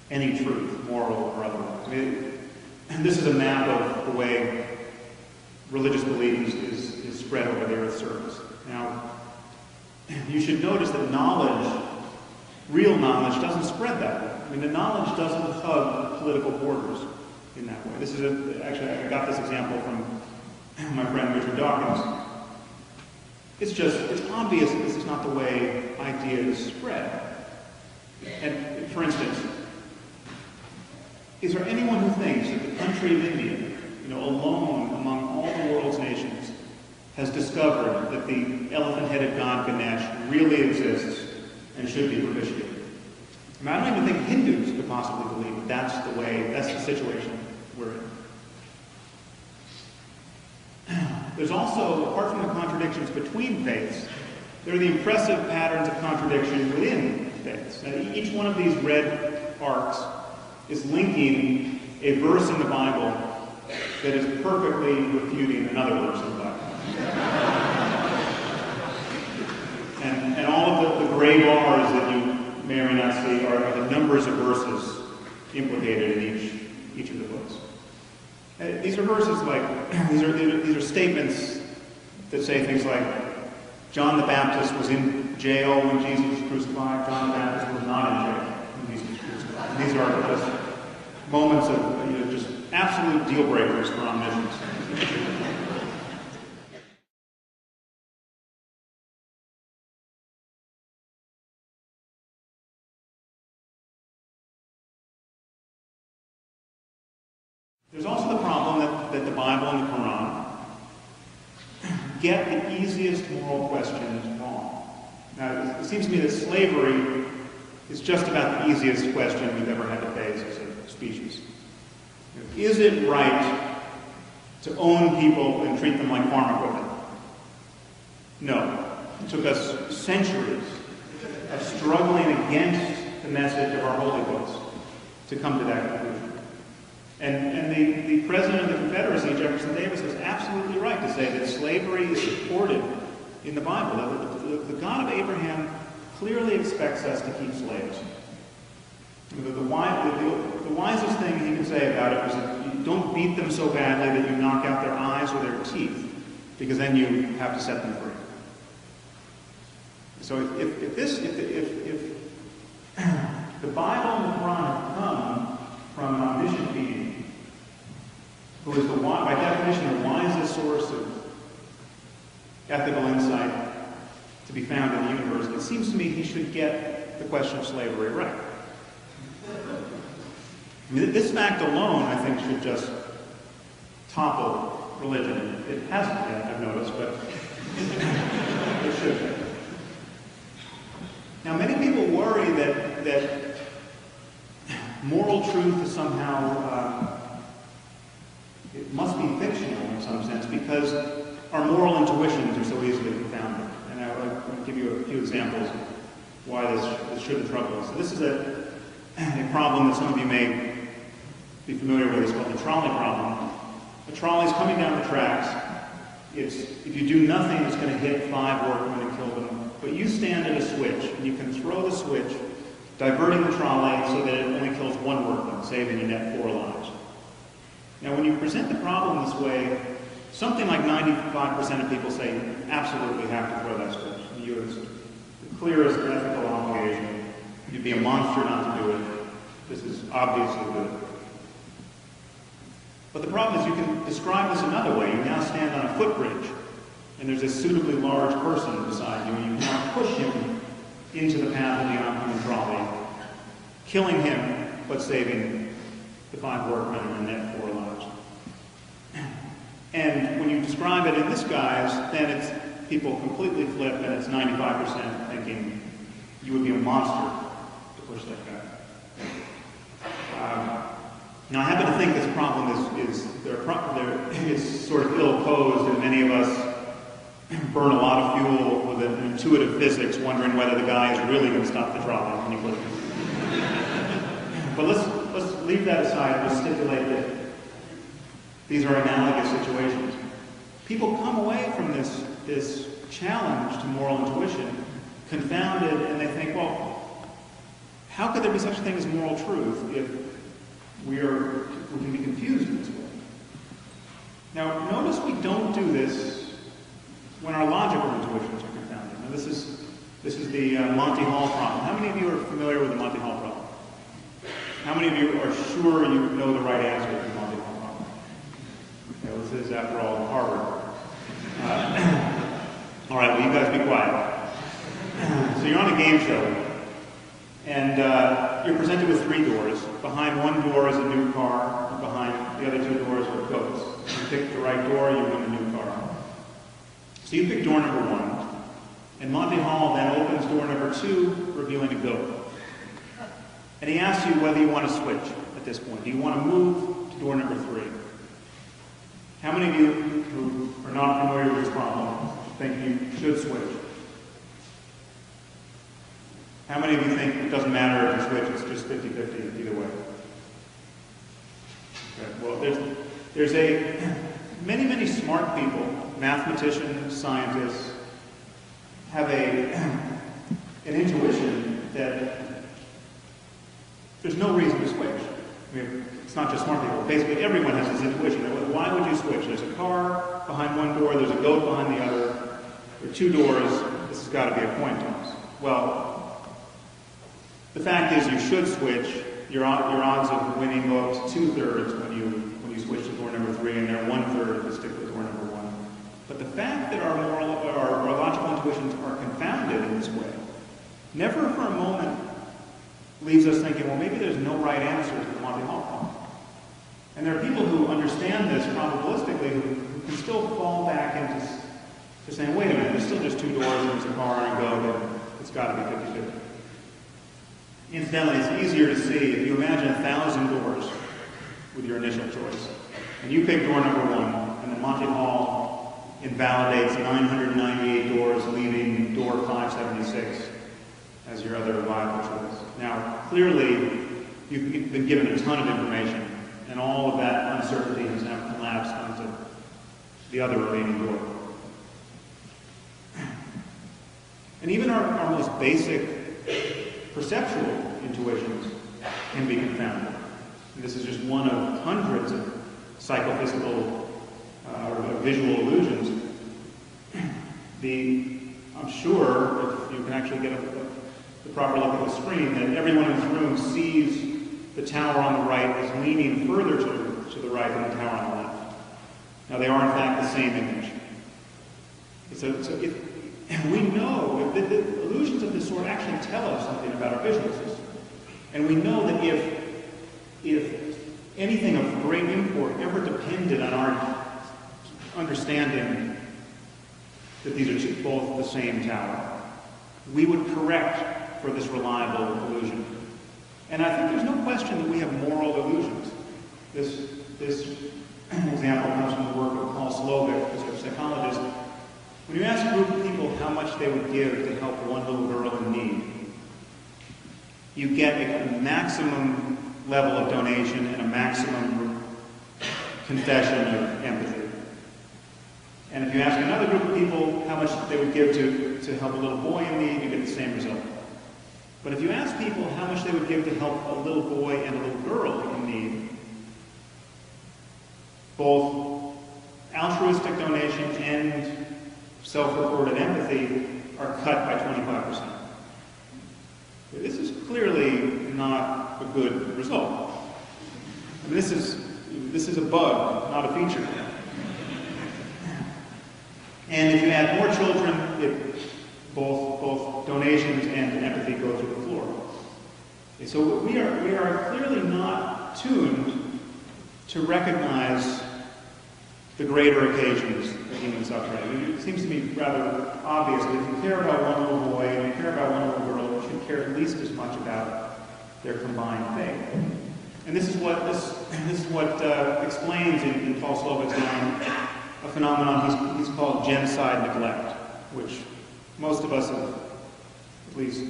any truth, moral or otherwise. I mean, this is a map of the way religious belief is spread over the earth's surface. Now, you should notice that knowledge, real knowledge, doesn't spread that way. I mean, the knowledge doesn't hug political borders in that way. This is actually, I got this example from my friend Richard Dawkins. It's obvious that this is not the way ideas spread. And, for instance, is there anyone who thinks that the country of India, alone among all the world's nations, has discovered that the elephant-headed god Ganesh really exists and should be propitiated? I mean, I don't even think Hindus could possibly believe that that's the situation we're in. There's also, apart from the contradictions between faiths, there are the impressive patterns of contradiction within faiths. Now, each one of these red arcs is linking a verse in the Bible that is perfectly refuting another verse in the Bible. and all of the gray bars that you may or may not see are the numbers of verses implicated in each of the books. These are verses like, these are statements that say things like, John the Baptist was in jail when Jesus was crucified. John the Baptist was not in jail when Jesus was crucified. These are just moments of just absolute deal breakers for omniscience. There's also the problem that the Bible and the Quran get the easiest moral questions wrong. Now, it seems to me that slavery is just about the easiest question we've ever had to face as a species. Is it right to own people and treat them like farm equipment? No. It took us centuries of struggling against the message of our holy books to come to that conclusion. And the president of the Confederacy, Jefferson Davis, is absolutely right to say that slavery is supported in the Bible. The God of Abraham clearly expects us to keep slaves. The wisest thing he can say about it was that you don't beat them so badly that you knock out their eyes or their teeth, because then you have to set them free. So if the Bible and the Quran have come from an omniscient being, who is, by definition, the wisest source of ethical insight to be found in the universe, it seems to me he should get the question of slavery right. I mean, this fact alone, I think, should just topple religion. It hasn't yet, I've noticed, but it should. Now, many people worry that moral truth is somehow it must be fictional in some sense, because our moral intuitions are so easily confounded. And I'll give you a few examples of why this shouldn't trouble us. So this is a problem that some of you may be familiar with. It's called the trolley problem. A trolley is coming down the tracks, if you do nothing, it's going to hit 5 workmen and kill them. But you stand at a switch, and you can throw the switch, diverting the trolley so that it only kills 1 workman, saving your net 4 lives. Now, when you present the problem this way, something like 95% of people say, you absolutely have to throw that switch. You have the clearest ethical obligation. You'd be a monster not to do it. This is obviously good. But the problem is you can describe this another way. You now stand on a footbridge, and there's a suitably large person beside you, and you now push him into the path of the oncoming trolley, killing him, but saving the 5 workmen and the net 4 lives. And when you describe it in this guise, then it's people completely flip, and it's 95% thinking you would be a monster to push that guy. Now, I happen to think this problem is sort of ill-posed, and many of us burn a lot of fuel with an intuitive physics, wondering whether the guy is really going to stop the trolley. But let's leave that aside and just stipulate that these are analogous situations. People come away from this challenge to moral intuition confounded, and they think, well, how could there be such a thing as moral truth if we can be confused in this way? Now, notice we don't do this when our logical intuitions are confounded. Now, this is the Monty Hall problem. How many of you are familiar with the Monty Hall problem? How many of you are sure you know the right answer to the Monty Hall problem? Okay, well, this is, after all, Harvard. All right, well, you guys be quiet. So you're on a game show, and you're presented with 3 doors. Behind one door is a new car, and behind the other 2 doors are goats. You pick the right door, you win a new car. So you pick door number 1, and Monty Hall then opens door number 2, revealing a goat. And he asks you whether you want to switch at this point. Do you want to move to door number 3? How many of you who are not familiar with this problem think you should switch? How many of you think it doesn't matter if you switch, it's just 50-50 either way? Okay, well, there's many smart people, mathematicians, scientists, have an intuition that there's no reason to switch. I mean, it's not just smart people. Basically, everyone has this intuition. Why would you switch? There's a car behind one door, there's a goat behind the other, there are 2 doors, this has got to be a coin toss. Well, the fact is you should switch. Your odds of winning go up to 2/3 when you switch to door number 3, and they're 1/3 if you stick with door number 1. But the fact that our logical intuitions are confounded in this way never for a moment leaves us thinking, well, maybe there's no right answer to the Monty Hall problem. And there are people who understand this probabilistically who can still fall back into saying, wait a minute, there's still just 2 doors, and there's a car and a goat, and it's got to be 50-50. Incidentally, it's easier to see if you imagine 1,000 doors with your initial choice, and you pick door number 1, and then Monty Hall invalidates 998 doors, leaving door 576 as your other viable choice. Now, clearly, you've been given a ton of information, and all of that uncertainty has now collapsed onto the other remaining door. And even our most basic perceptual intuitions can be confounded. And this is just one of hundreds of psychophysical or visual illusions. I'm sure, if you can actually get the proper look at the screen, that everyone in this room sees the tower on the right as leaning further to the right than the tower on the left. Now, they are, in fact, the same image. We know that the illusions of this sort actually tell us something about our visual system. And we know that if anything of great import ever depended on our understanding that these are both the same tower, we would correct for this reliable illusion. And I think there's no question that we have moral illusions. This example comes from the work of Paul Slovic, who's a psychologist. When you ask a group of people how much they would give to help one little girl in need, you get a maximum level of donation and a maximum confession of empathy. And if you ask another group of people how much they would give to help a little boy in need, you get the same result. But if you ask people how much they would give to help a little boy and a little girl in need, both altruistic donation and self-reported empathy are cut by 25%. This is clearly not a good result. I mean, this is a bug, not a feature. And if you add more children, both donations and empathy go through the floor. Okay, so we are clearly not tuned to recognize the greater occasions of human suffering. It seems to me rather obvious that if you care about one little boy and you care about one little girl, you should care at least as much about their combined faith. And this is what explains in Paul Slovic's line a phenomenon he's called genocide neglect, which most of us have at least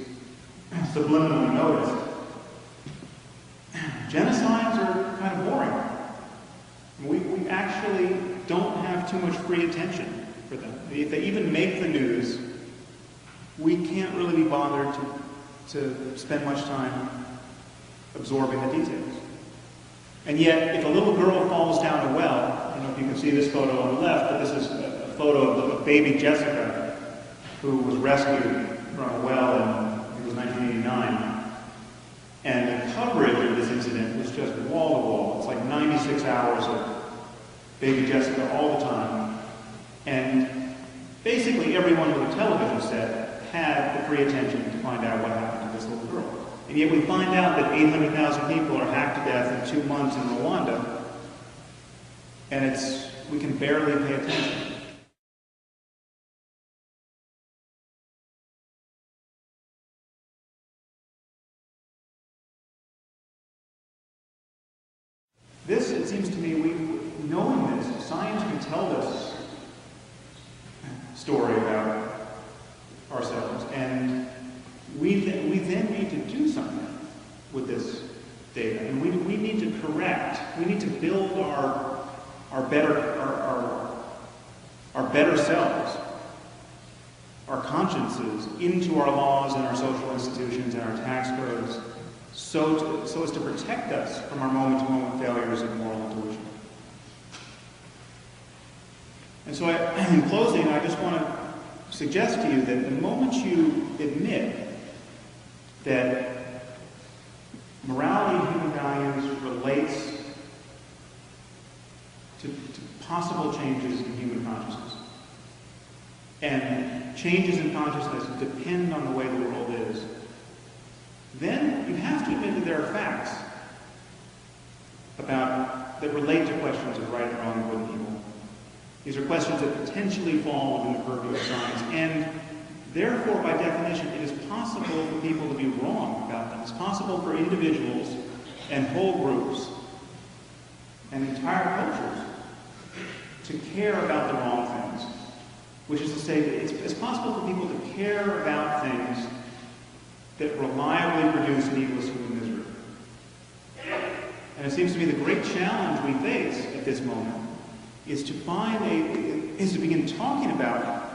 subliminally noticed. Genocides are kind of boring. We actually don't have too much free attention for them. If they even make the news, we can't really be bothered to spend much time absorbing the details. And yet, if a little girl falls down a well, I don't know if you can see this photo on the left, but this is a photo of baby Jessica, who was rescued from a well in, I think it was 1989. And the coverage of this incident was just wall to wall. It's like 96 hours of baby Jessica all the time. And basically everyone with a television set had the free attention to find out what happened to this little girl. And yet we find out that 800,000 people are hacked to death in 2 months in Rwanda, and we can barely pay attention. This, it seems to me, knowing this, science can tell this story about ourselves, and we then need to do something with this data, and we need to correct. We need to build our better selves, our consciences, into our laws and our social institutions and our tax codes, so as to protect us from our moment-to-moment failures of moral intuition. And so, in closing, I just want to suggest to you that the moment you admit that morality and human values relates to possible changes in human consciousness, and changes in consciousness depend on the way the world is, then you have to admit that there are facts that relate to questions of right and wrong, good and evil. These are questions that potentially fall within the purview of science, and therefore, by definition, it is possible for people to be wrong about them. It's possible for individuals and whole groups and entire cultures to care about the wrong things, which is to say that it's possible for people to care about things that reliably produce needless human misery. And it seems to me the great challenge we face at this moment is to begin talking about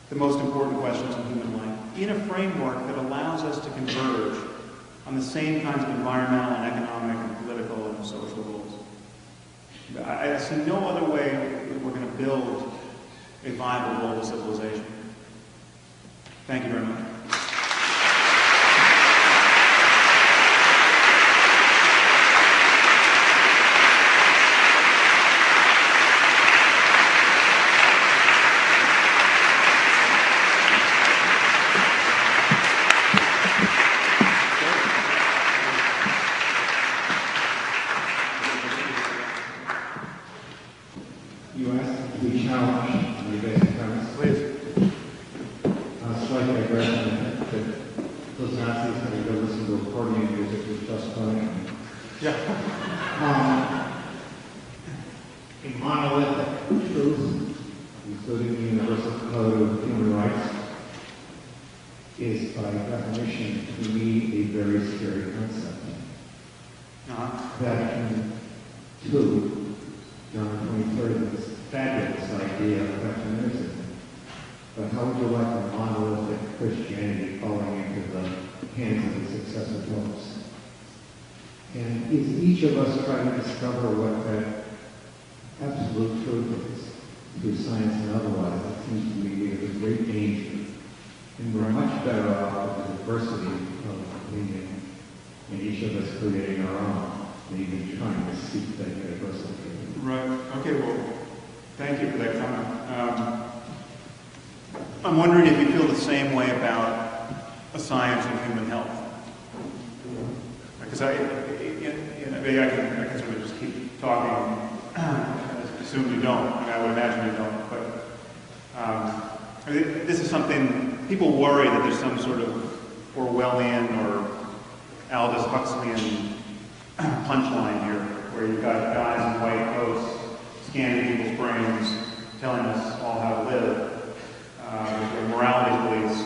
the most important questions in human life in a framework that allows us to converge on the same kinds of environmental and economic and political and social goals. I see no other way that we're going to build a viable global civilization. Thank you very much. Back in 2, John 23rd, fabulous idea of ecumenism. But how would you like a monolithic Christianity falling into the hands of the successor popes? And if each of us try to discover what that absolute truth is, through science and otherwise, it seems to me we are in great danger. And we're much better off with the diversity of opinion, and each of us creating our own, and even trying to seek that universal truth. Right. Okay, well, thank you for that comment. I'm wondering if you feel the same way about a science of human health. Because I can sort of just keep talking. Assume you don't. I mean, I would imagine you don't. But this is something, people worry that there's some sort of Orwellian or Aldous Huxleyan punchline here, where you've got guys in white coats scanning people's brains, telling us all how to live. Morality police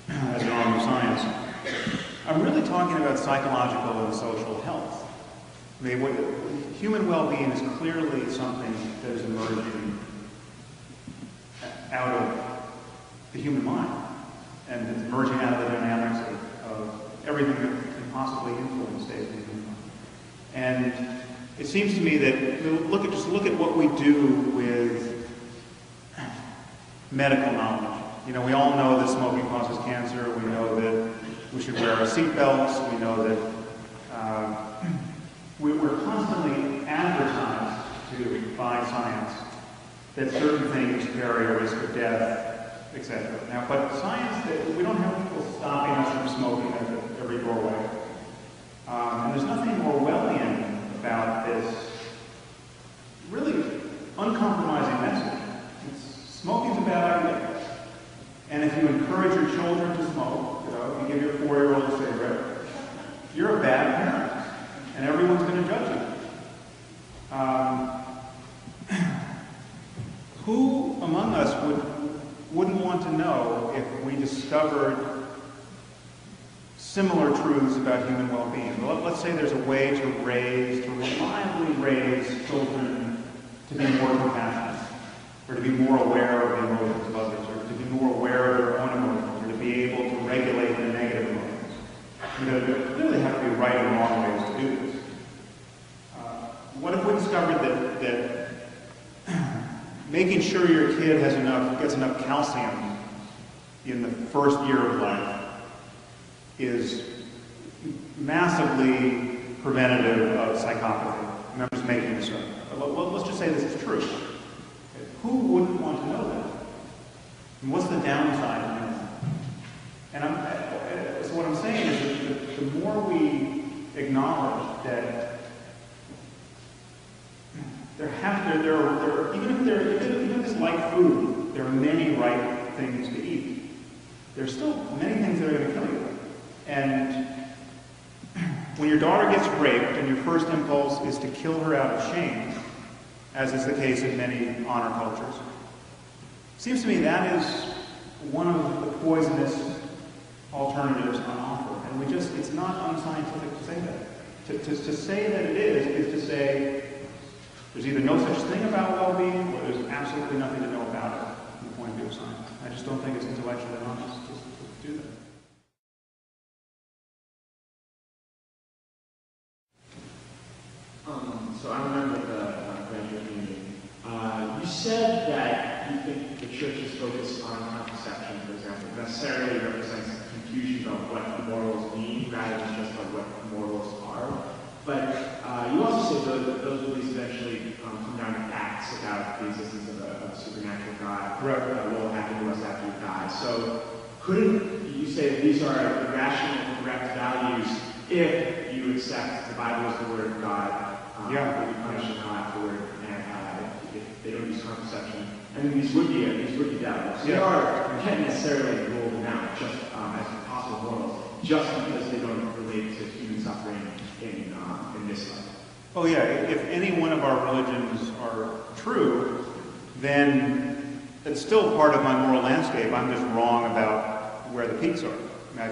as an arm of science. I'm really talking about psychological and social health. I mean, human well-being is clearly something that is emerging out of the human mind, and it's emerging out of the dynamics of everything that can possibly influence daily human life. And it seems to me that just look at what we do with medical knowledge. You know, we all know that smoking causes cancer. We know that we should wear our seatbelts. We know that we're constantly advertised to by science that certain things carry a risk of death, etc. Now, but science, we don't have people stopping us from smoking at every doorway. And there's nothing Orwellian about this really uncompromising message. Smoking's a bad idea. And if you encourage your children to smoke, if you give your 4-year-old a cigarette, you're a bad parent. And everyone's going to judge you. Who among us wouldn't want to know if we discovered similar truths about human well-being? Well, let's say there's a way to reliably raise children to be more compassionate, or to be more aware of the emotions of others, or to be more aware of their own emotions, or to be able to regulate the negative emotions. You know, there clearly have to be right and wrong ways to do this. What if we discovered that making sure your kid gets enough calcium in the first year of life is massively preventative of psychopathy? I'm just making this up. Well, let's just say this is true. Who wouldn't want to know that? And what's the downside of doing that? And so what I'm saying is that the more we acknowledge that even if it's like food, there are many right things to eat. There are still many things that are going to kill you. And when your daughter gets raped and your first impulse is to kill her out of shame, as is the case in many honor cultures, it seems to me that is one of the poisonous alternatives on offer. And it's not unscientific to say that. To say that it is to say there's either no such thing about well-being, or there's absolutely nothing to know about it from the point of view of science. I just don't think it's intellectually honest to do that. So I remember the graduate meeting. You said that you think the church is focused on contraception, for example, necessarily represents confusion about what morals mean rather than just about what morals are. But you also said that those beliefs eventually come down to facts about the existence of a supernatural God. Right. What will happen to us after we die. So couldn't you say that these are rational, correct values if you accept the Bible as the Word of God? Will be punished in hell afterward, and if they don't use contraception. And then these would be devils. They can't necessarily rule them out just as possible morals, just because they don't relate to human suffering in this life. Oh yeah, if any one of our religions are true, then it's still part of my moral landscape. I'm just wrong about where the peaks are.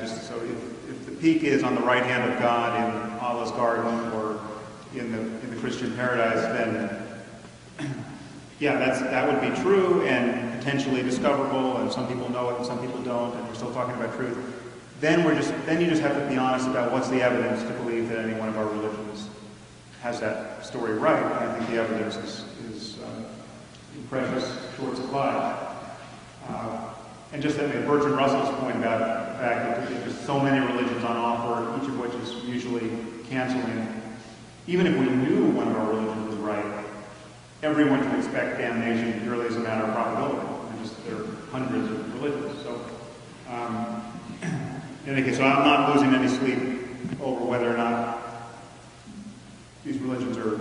So if the peak is on the right hand of God in Allah's garden or in the Christian paradise, then yeah, that would be true and potentially discoverable, and some people know it and some people don't, and we're still talking about truth. Then you just have to be honest about what's the evidence to believe that any one of our religions has that story right. And I think the evidence is in precious short supply. And just that Bertrand Russell's point about the fact that there's so many religions on offer, each of which is mutually canceling. Even if we knew one of our religions was right, everyone can expect damnation purely as a matter of probability. There are hundreds of religions. So, in any case, so I'm not losing any sleep over whether or not these religions are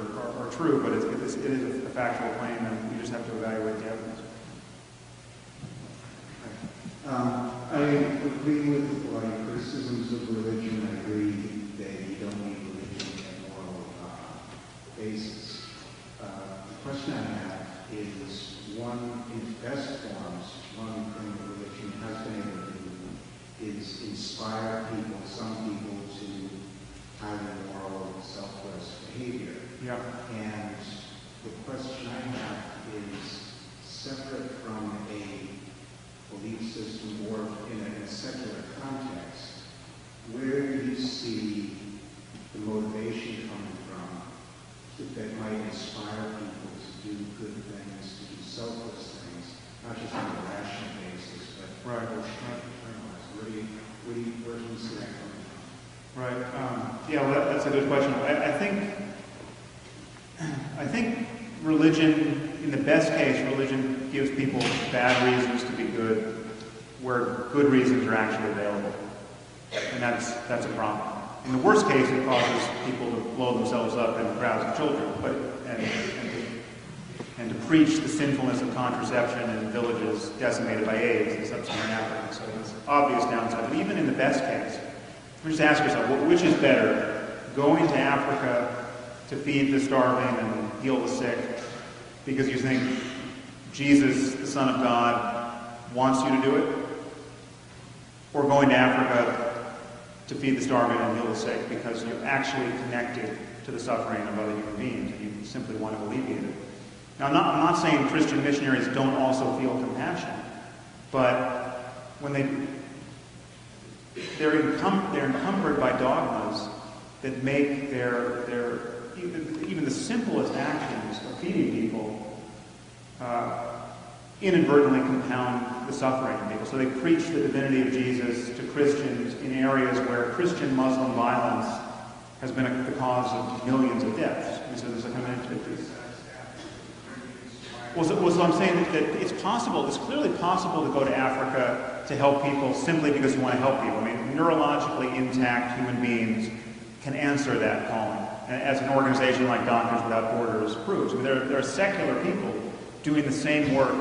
true, but it is a factual claim, and we just have to evaluate the evidence. I agree with a lot of criticisms of religion. I agree that you don't need religion and moral basis. The question I have is, one, in its best forms, one thing that religion has been able to do is inspire people, some people, to highly moral, selfless behavior. Yeah. And the question I have is, separate from a belief system or in a secular context, where do you see the motivation coming from that might inspire people to do good things, to do selfless things, not just on a rational basis, but Right. Where do you see that coming from? Right. Yeah, well, that's a good question. I think religion, in the best case, religion gives people bad reasons to be good, where good reasons are actually available. And that's a problem. In the worst case, it causes people to blow themselves up in crowds of children, and to preach the sinfulness of contraception in villages decimated by AIDS in sub-Saharan Africa. So it's obvious downside. But even in the best case, you just ask yourself, which is better? Going to Africa to feed the starving and heal the sick because you think Jesus, the Son of God, wants you to do it? Or going to Africa to feed the starving and heal the sick because you're actually connected to the suffering of other human beings and you simply want to alleviate it? Now, I'm not saying Christian missionaries don't also feel compassion, but when they're encumbered by dogmas that make their even the simplest actions of feeding people inadvertently compound the suffering of people. So they preach the divinity of Jesus to Christians in areas where Christian-Muslim violence has been the cause of millions of deaths. And so there's a kind of so I'm saying that it's possible, it's clearly possible to go to Africa to help people simply because you want to help people. I mean, neurologically intact human beings can answer that calling, as an organization like Doctors Without Borders proves. I mean, there are secular people doing the same work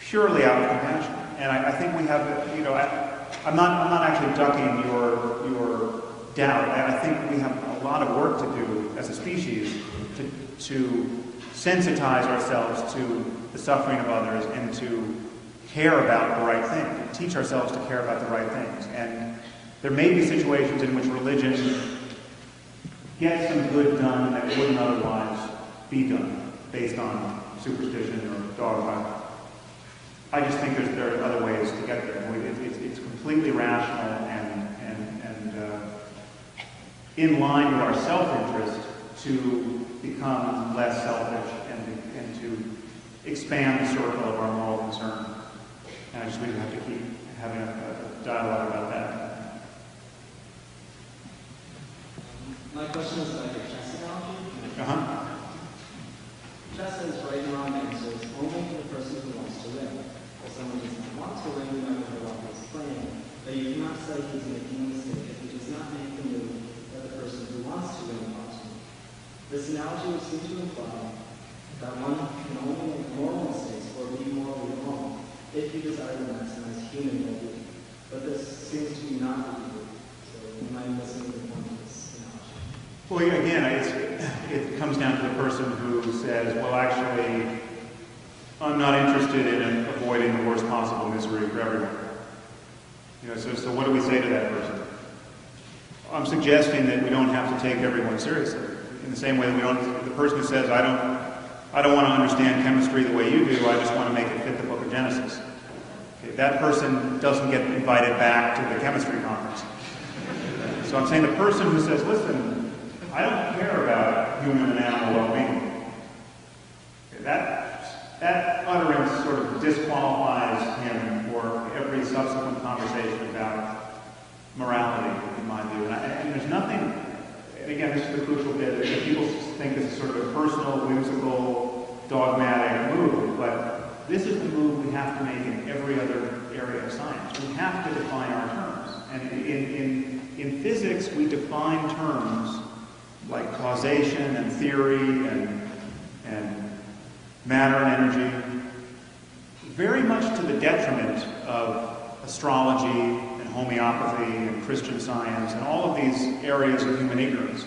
purely out of compassion. And I think we have, I'm not actually ducking your doubt. I think we have a lot of work to do as a species to sensitize ourselves to the suffering of others and to care about the right thing, to teach ourselves to care about the right things. And there may be situations in which religion gets some good done that wouldn't otherwise be done based on superstition or dogma. I just think there are other ways to get there. It's completely rational and in line with our self-interest to become less selfish and to expand the circle of our moral concern. And I just think we have to keep having a dialogue about that. My question is about your chess analogy. Chess has right and wrong answers only for the person who wants to win. If someone does not want to win, no matter how well he's playing, but you cannot say he's making a mistake if he does not make the move that the person who wants to win wants to. This analogy would seem to imply that one can only make moral mistakes or be morally wrong if you desire to maximize human well-being. But this seems to be not the truth. So am I missing the point of this analogy? Well, again, it comes down to the person who says, well, actually, I'm not interested in avoiding the worst possible misery for everyone. So what do we say to that person? I'm suggesting that we don't have to take everyone seriously. In the same way that the person who says, I don't want to understand chemistry the way you do, I just want to make it fit the book of Genesis. Okay, that person doesn't get invited back to the chemistry conference. So I'm saying the person who says, listen, I don't care about human and animal well-being. Okay, that utterance sort of disqualifies him for every subsequent conversation about morality, in my view. And there's nothing, and again, this is the crucial bit, that people think this is sort of a personal, whimsical, dogmatic move, but this is the move we have to make in every other area of science. We have to define our terms. And in physics, we define terms like causation and theory and matter and energy very much to the detriment of astrology and homeopathy and Christian Science and all of these areas of human ignorance.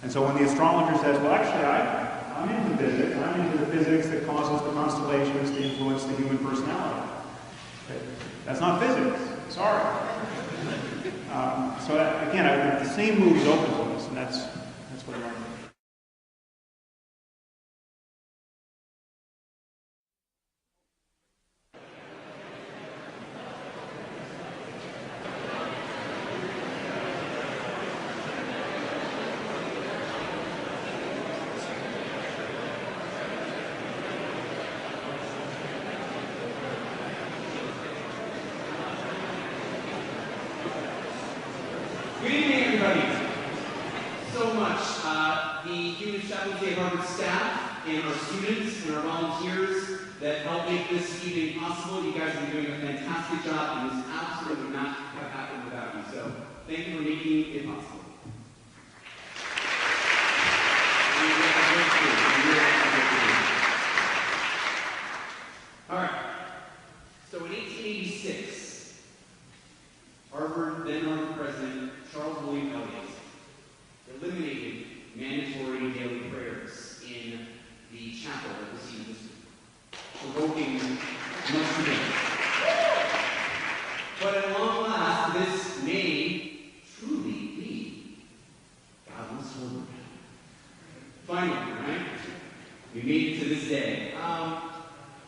And so when the astrologer says, well, actually, I'm into physics. I'm into the physics that causes the constellations to influence the human personality. Okay? That's not physics. Sorry. So again, the same move is open to us, and that's what I want to do. Good evening, everybody. So much. The Human Chaplaincy at Harvard staff and our students and our volunteers that help make this evening possible. You guys have been doing a fantastic job, and this absolutely would not have happened without you. So thank you for making it possible. All right. So in 1886, Harvard then President Charles William Eliot eliminated mandatory daily prayers in the chapel at the Scene District, provoking much debate. But at long last, this may truly be God's word. Finally, right? We made it to this day.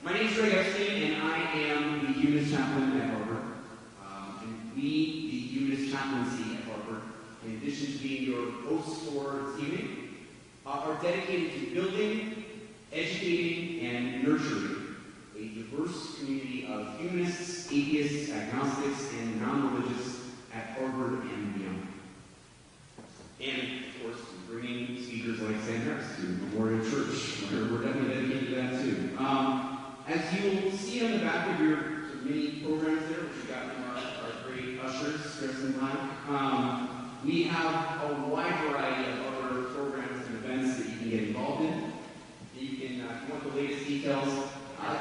My name is Greg Epstein, and I am the Humanist Chaplain at Harvard. And we, the Humanist Chaplaincy at Harvard, in addition to being your hosts for this evening, are dedicated to building, educating, and nurturing a diverse community of humanists, atheists, agnostics, and non-religious at Harvard and beyond. And, of course, bringing speakers like Sam Harris to Memorial Church. We're definitely dedicated to that, too. As you will see on the back of your mini programs there, which we got from our great ushers, Chris and Mike, we have a wide variety of other programs and events that you can get involved in. You can, if you want the latest details,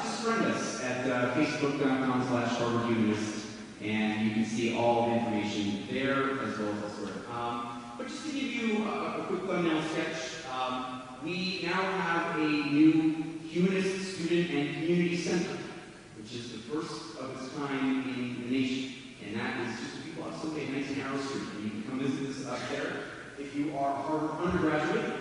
just friend us at facebook.com/HarvardHumanist, and you can see all the information there as well as elsewhere. But just to give you a quick thumbnail sketch, we now have a new Humanist Student and Community Center, which is the first of its kind in the nation. And that is just a few blocks away, nice and narrow street. And you can come visit us up there. If you are a Harvard undergraduate,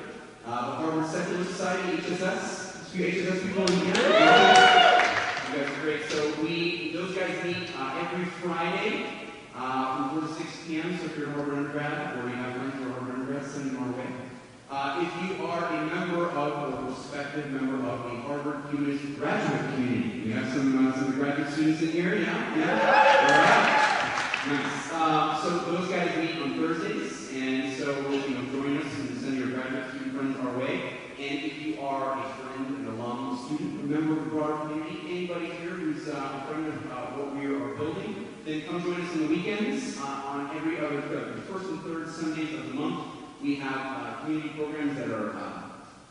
the Harvard Secular Society, HSS, a few HSS people in here. You guys are great. So those guys meet every Friday from 4 to 6 p.m. So if you're a Harvard undergrad or you have friends who are Harvard undergrads, send them our way. If you are a member of or prospective member of the Harvard Humanist graduate community, we have some of the graduate students in here, yeah? All right. Nice. So those guys meet on Thursdays, and so join us and send your graduate student friends our way. And if you are a friend, an alum, a student, a member of the broader community, anybody here who's a friend of what we are building, then come join us on the weekends on every other the first and third Sundays of the month. We have community programs that are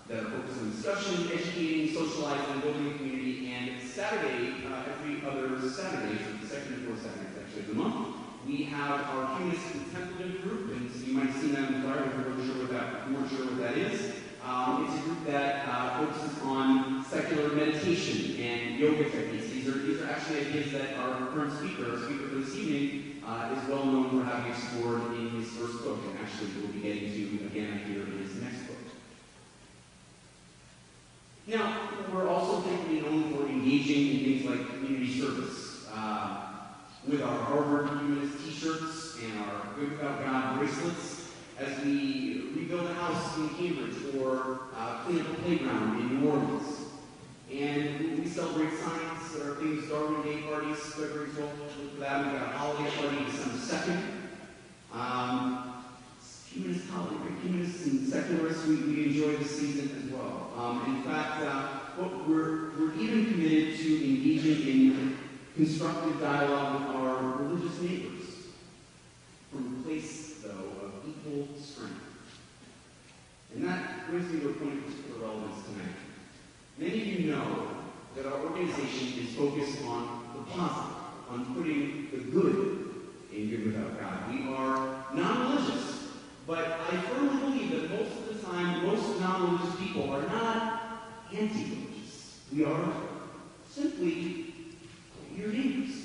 focused on discussion, educating, socializing, and building a community. And Saturday, every other Saturday, so the second and fourth Saturdays actually of the month, we have our Humanist Contemplative Group. And so you might have seen that in the flyer if you weren't sure what that is. It's a group that focuses on secular meditation and yoga techniques. These are actually ideas that our current speaker for this evening, is well known for having explored in his first book, and actually we'll be getting to again here in his next book. Now, we're also thankfully known for engaging in things like community service, with our Harvard Humanist t-shirts and our Good Without God bracelets, as we rebuild a house in Cambridge or clean up a playground in New Orleans. And we celebrate science. There are things, Darwin Day parties, February 12th. For that, we've got a holiday party December 2nd. Humanist holiday, right? Humanists and secularists, we enjoy this season as well. In fact, we're even committed to engaging in constructive dialogue with our religious neighbors from a place, though, of equal strength. And that brings me to a point of particular relevance tonight. Many of you know that our organization is focused on the positive, on putting the good in Good Without God. We are non-religious, but I firmly believe that most of the time, most non-religious people are not anti-religious. We are simply your neighbors.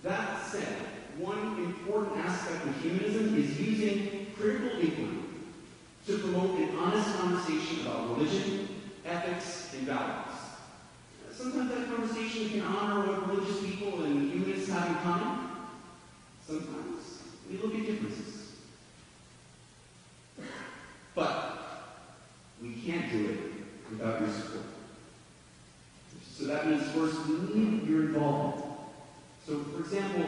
That said, one important aspect of humanism is using critical inquiry to promote an honest conversation about religion, ethics, and values. Sometimes that conversation can honor what religious people and humanists have in common. Sometimes we look at differences. But we can't do it without your support. So that means first we need your involvement. So for example,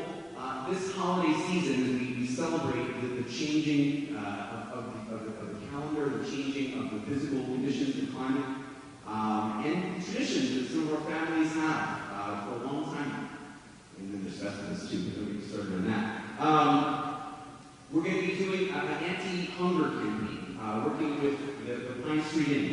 this holiday season, we celebrate the changing of the calendar, the changing of the physical conditions and climate, and traditions that some of our families have for a long time. And then there's festivals too, but don't get started on that. We're going to be doing an anti-hunger campaign, working with the Pine Street Inn.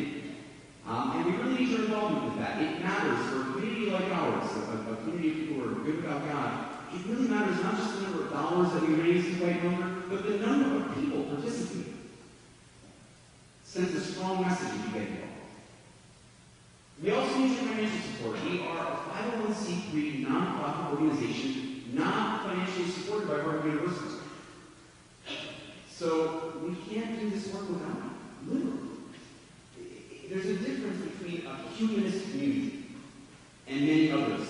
And we really need your involvement with that. It matters for a community like ours, a community of people who are good about God. It really matters not just the number of dollars that we raise to fight hunger, but the number of people participating. Sends a strong message if you get involved. We also need your financial support. We are a 501c3 nonprofit organization, not financially supported by Harvard University. So we can't do this work without you, literally. There's a difference between a humanist community and many others.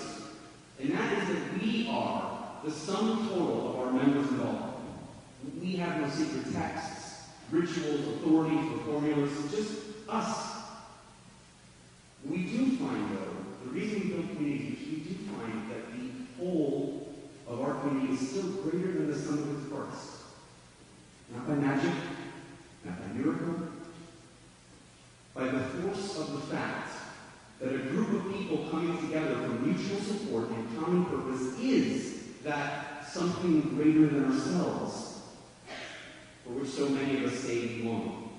And that is that we are the sum total of our members' involvement. We have no secret texts, rituals, authorities, or formulas, just us. We do find, though, the reason we build communities, we do find that the whole of our community is still greater than the sum of its parts. Not by magic, not by miracle, by the force of the fact that a group of people coming together for mutual support and common purpose is that something greater than ourselves, for which so many of us say we belong.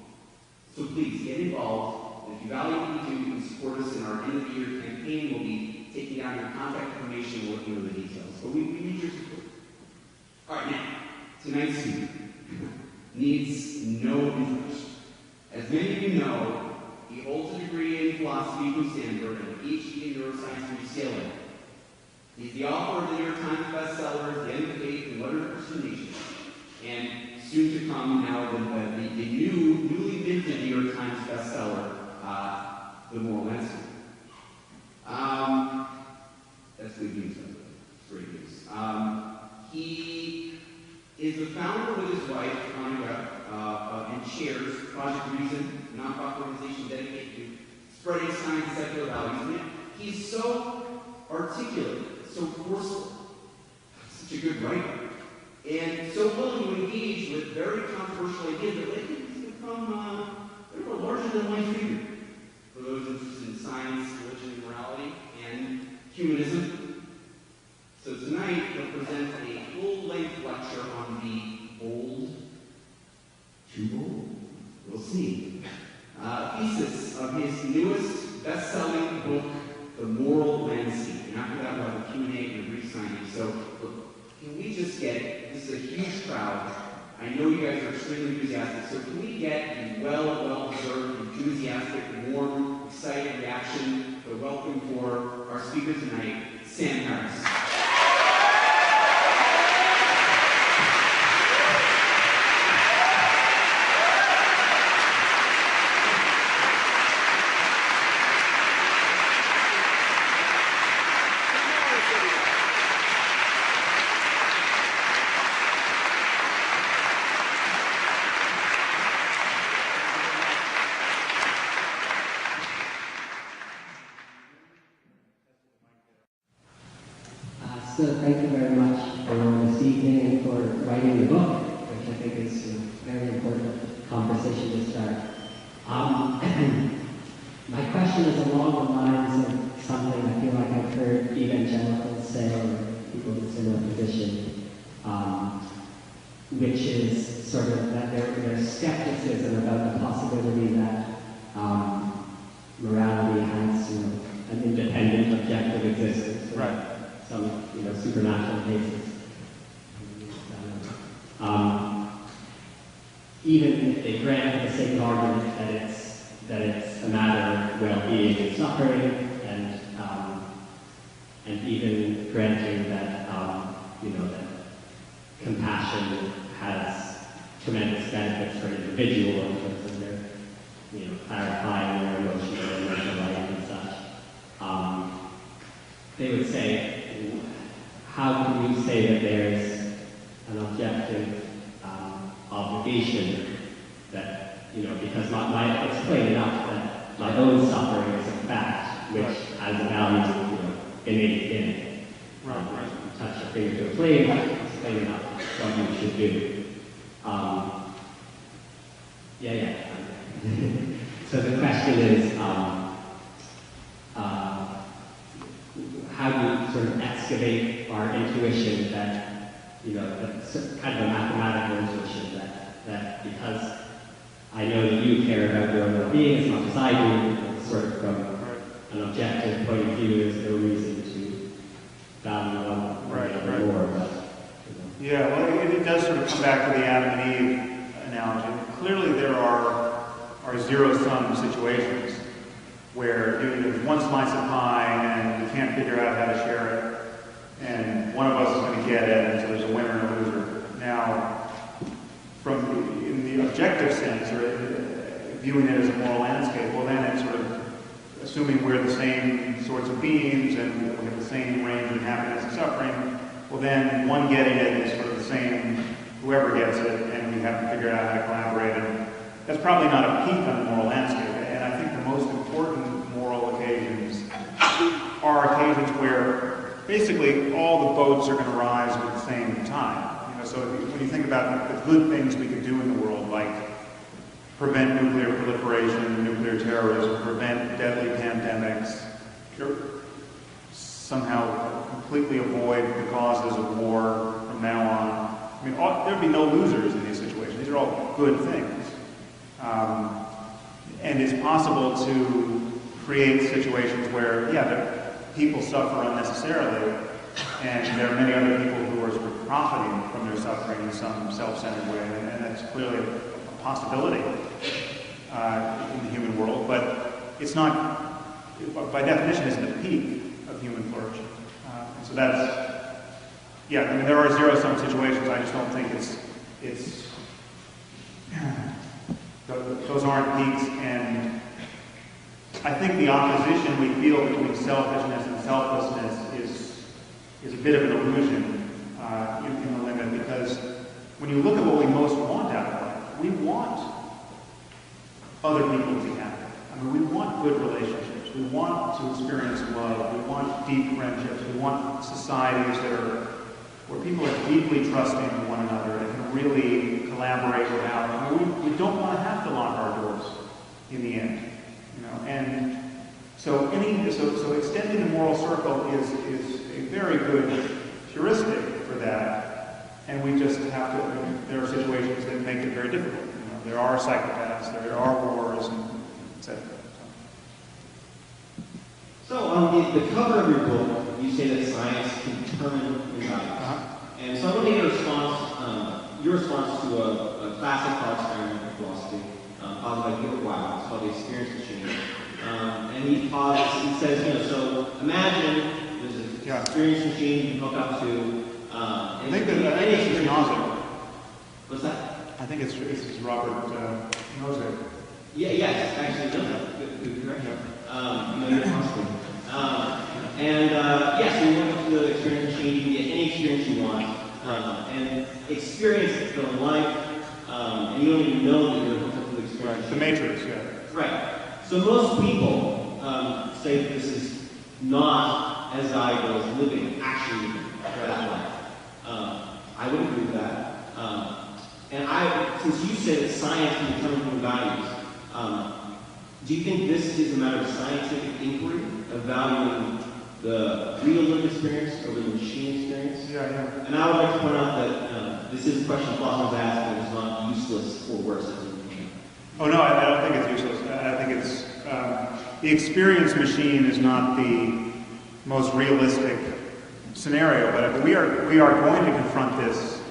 So please, get involved. And if you value what we do, you can support us in our end-of-the-year campaign. We'll be taking down your contact information and working on the details. But we need your support. All right, now, tonight's speaker needs no introduction. As many of you know, he holds a degree in philosophy from Stanford and a PhD in neuroscience from UCLA. He's the author of the New York Times bestseller, The End of Faith and Modern Christian Nation, and soon to come now the newly minted New York Times bestseller, The Moral Landscape. That's good news, though. It's great news. He is the founder with his wife, Connie, and chairs Project Reason, a nonprofit organization dedicated to spreading science and secular values. And he's so articulate, so forceful, such a good writer, and so willing to engage with very controversial ideas that lately he's become a larger-than-life figure for those interested in science, religion, morality, and humanism. So tonight he'll present a full-length lecture on the bold, too bold, we'll see, thesis of his newest best-selling book, The Moral Landscape. And after that, we'll have a Q&A and a brief signing. So, look, can we just get, this is a huge crowd. I know you guys are extremely enthusiastic, so can we get a well-deserved, enthusiastic, warm, excited reaction, the welcome for our speaker tonight, Sam Harris. So thank you very much for this evening and for writing the book, which I think is a very important conversation to start. My question is along the lines of something I feel like I've heard evangelicals say, or people in a similar position, which is sort of that there's skepticism about the possibility that morality has, an independent, objective existence. Right. Some, supernatural cases. Even if they grant the same argument that it's a matter of well-being and suffering, and even granting that that compassion has tremendous benefits for an individual in terms of their clarifying their emotional and mental life and such. They would say, how can you say that there's an objective obligation that, because it's plain enough that my own suffering is a fact, which has a value, innate in it. Right. Touch a finger to a flame, it's plain enough what you should do. So the question is, how do you sort of excavate our intuition that, kind of a mathematical intuition that because I know that you care about your own well-being as much as I do, sort of from an objective point of view, there's no reason to value one or the other more. But, Yeah, well, it does sort of come back to the Adam and Eve analogy. Clearly there are zero-sum situations where there's one slice of pie and we can't figure out how to share it, and one of us is going to get it, and so there's a winner and a loser. Now, in the objective sense, or viewing it as a moral landscape, well then it's sort of assuming we're the same sorts of beings and we have the same range of happiness and suffering, well then one getting it is sort of the same, whoever gets it, and we have to figure out how to collaborate. And that's probably not a peak on the moral landscape. And I think the most important moral occasions are occasions where basically all the boats are going to rise at the same time. So when you think about the good things we can do in the world, like prevent nuclear proliferation, nuclear terrorism, prevent deadly pandemics, somehow completely avoid the causes of war from now on. I mean, there'd be no losers in these situations. These are all good things. And it's possible to create situations where, people suffer unnecessarily, and there are many other people who are sort of profiting from their suffering in some self-centered way, and that's clearly a possibility in the human world, but it's not, by definition, isn't a peak of human flourishing. So that's, there are zero-sum situations. I just don't think it's those aren't peaks, and I think the opposition we feel between selfishness and selflessness is a bit of an illusion in the limit, because when you look at what we most want out of life, we want other people to be happy. I mean, we want good relationships. We want to experience love. We want deep friendships. We want societies where people are deeply trusting of one another and can really collaborate without. I mean, we don't want to have to lock our doors in the end, And so extending the moral circle is a very good heuristic for that, and we just have to. There are situations that make it very difficult. There are psychopaths, there are wars, and etc. So on the cover of your book, you say that science can determine your values. And so I want to get your response to a classic thought experiment in philosophy, caused by Gilbert Ryle. It's called the experience machine. And he says, so imagine there's an experience machine you can hook up to. I think it's Nozick. What's that? I think it's Robert Nozick. Yes, actually, good correction. You're possible. So you hook up to the experience machine, you can get any experience you want. And experience it for life, and you don't even know that you're hooked up to the experience. Right, the Matrix, Right. So most people say that this is not as valuable as living actually that life. I would agree with that. Since you said that science can determine human values, do you think this is a matter of scientific inquiry, of valuing the real lived experience over the machine experience? Yeah. And I would like to point out that this is a question philosophers ask, and it's not useless or worse than it. Oh no, I don't think it's useless. I think it's the experience machine is not the most realistic scenario, but we are going to confront this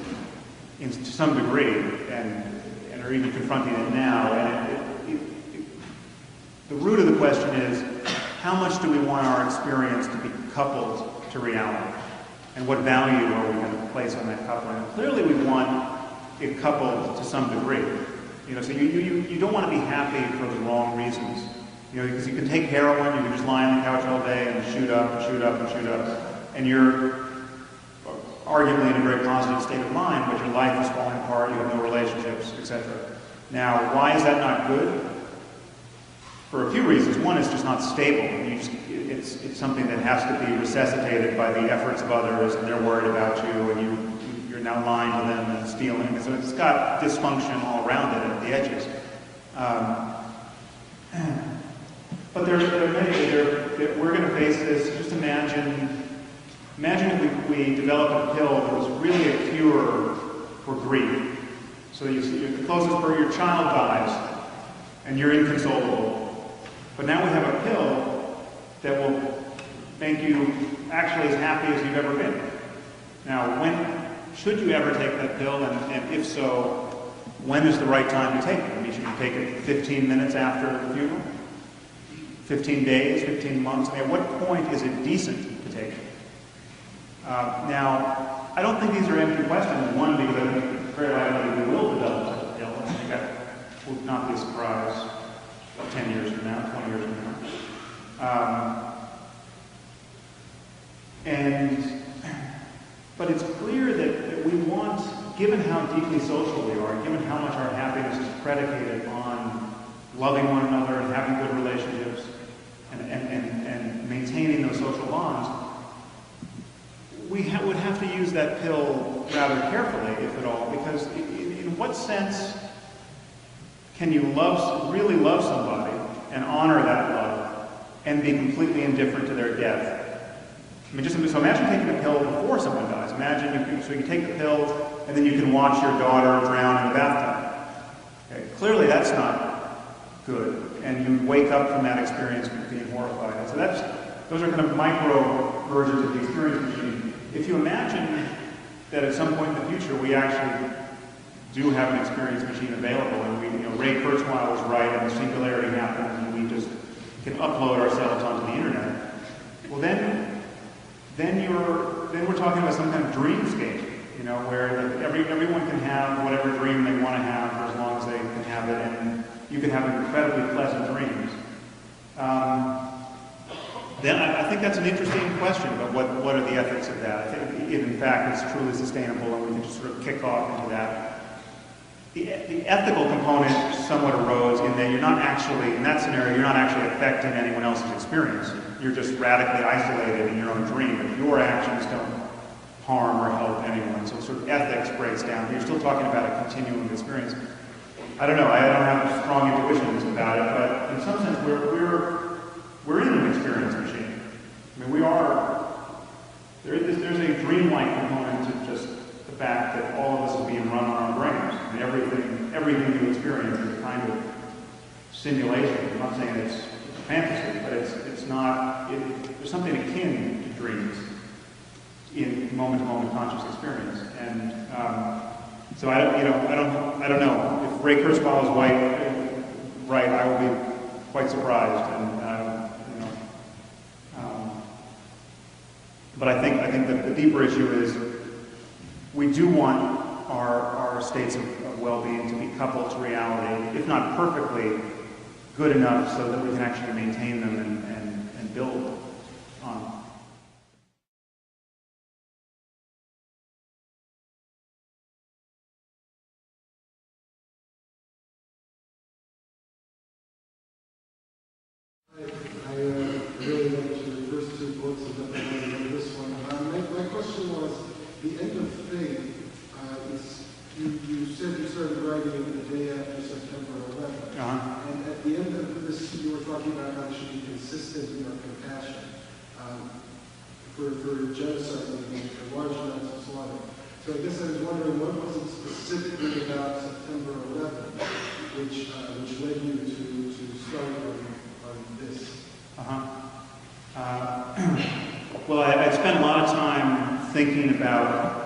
to some degree, and are even confronting it now. And the root of the question is, how much do we want our experience to be coupled to reality? And what value are we going to place on that coupling? And clearly we want it coupled to some degree. So you don't want to be happy for the wrong reasons. Because you can take heroin, you can just lie on the couch all day and shoot up and shoot up and shoot up. And you're arguably in a very positive state of mind, but your life is falling apart, you have no relationships, etc. Now, why is that not good? For a few reasons. One, it's just not stable. It's something that has to be resuscitated by the efforts of others, and they're worried about you, and you're now lying to them and stealing. So it's got dysfunction all around it at the edges. But there are many. We're going to face this. Just imagine if we developed a pill that was really a cure for grief. So the closest where your child dies, and you're inconsolable. But now we have a pill that will make you actually as happy as you've ever been. Now, should you ever take that pill, and if so, when is the right time to take it? I mean, should you take it 15 minutes after the funeral? 15 days, 15 months? I mean, at what point is it decent to take it? Now, I don't think these are empty questions. One, because I think very likely we will develop such a pill. I think that would not be a surprise 10 years from now, 20 years from now. But it's clear that we want, given how deeply social we are, given how much our happiness is predicated on loving one another and having good relationships and maintaining those social bonds, we would have to use that pill rather carefully, if at all, because in what sense can you really love somebody and honor that love and be completely indifferent to their death? I mean, so imagine taking a pill before someone dies. Imagine you take the pill and then you can watch your daughter drown in the bathtub. Okay? Clearly that's not good, and you wake up from that experience being horrified. And so those are kind of micro versions of the experience machine. If you imagine that at some point in the future we actually do have an experience machine available, and Ray Kurzweil was right, and the singularity happens, and we just can upload ourselves onto the internet. Well, then we're talking about some kind of dreamscape, where everyone can have whatever dream they want to have for as long as they can have it, and you can have incredibly pleasant dreams. Then I think that's an interesting question about what are the ethics of that. I think if in fact it's truly sustainable and we can just sort of kick off into that. The ethical component somewhat arose in that you're not actually, in that scenario, you're not actually affecting anyone else's experience. You're just radically isolated in your own dream, and your actions don't harm or help anyone. So sort of ethics breaks down. You're still talking about a continuum of experience. I don't know. I don't have strong intuitions about it, but in some sense, we're in an experience machine. I mean, there's a dreamlike component to just the fact that all of this is being run on our brains. I mean, everything you experience is a kind of simulation. I'm not saying it's a fantasy, but it's not. There's something akin to dreams in moment-to-moment conscious experience, and so I don't know if Ray Kurzweil is right. I will be quite surprised, but I think that the deeper issue is we do want our states of well-being to be coupled to reality, if not perfectly good enough so that we can actually maintain them and build on them. I really liked your first two books, and definitely read this one. My question was, day after September 11th. Uh-huh. And at the end of this, you were talking about how it should be consistent in our compassion for genocide and for large amounts of slaughter. So I guess I was wondering, what was it specifically about September 11th which led you to start on this? Well, I spent a lot of time thinking about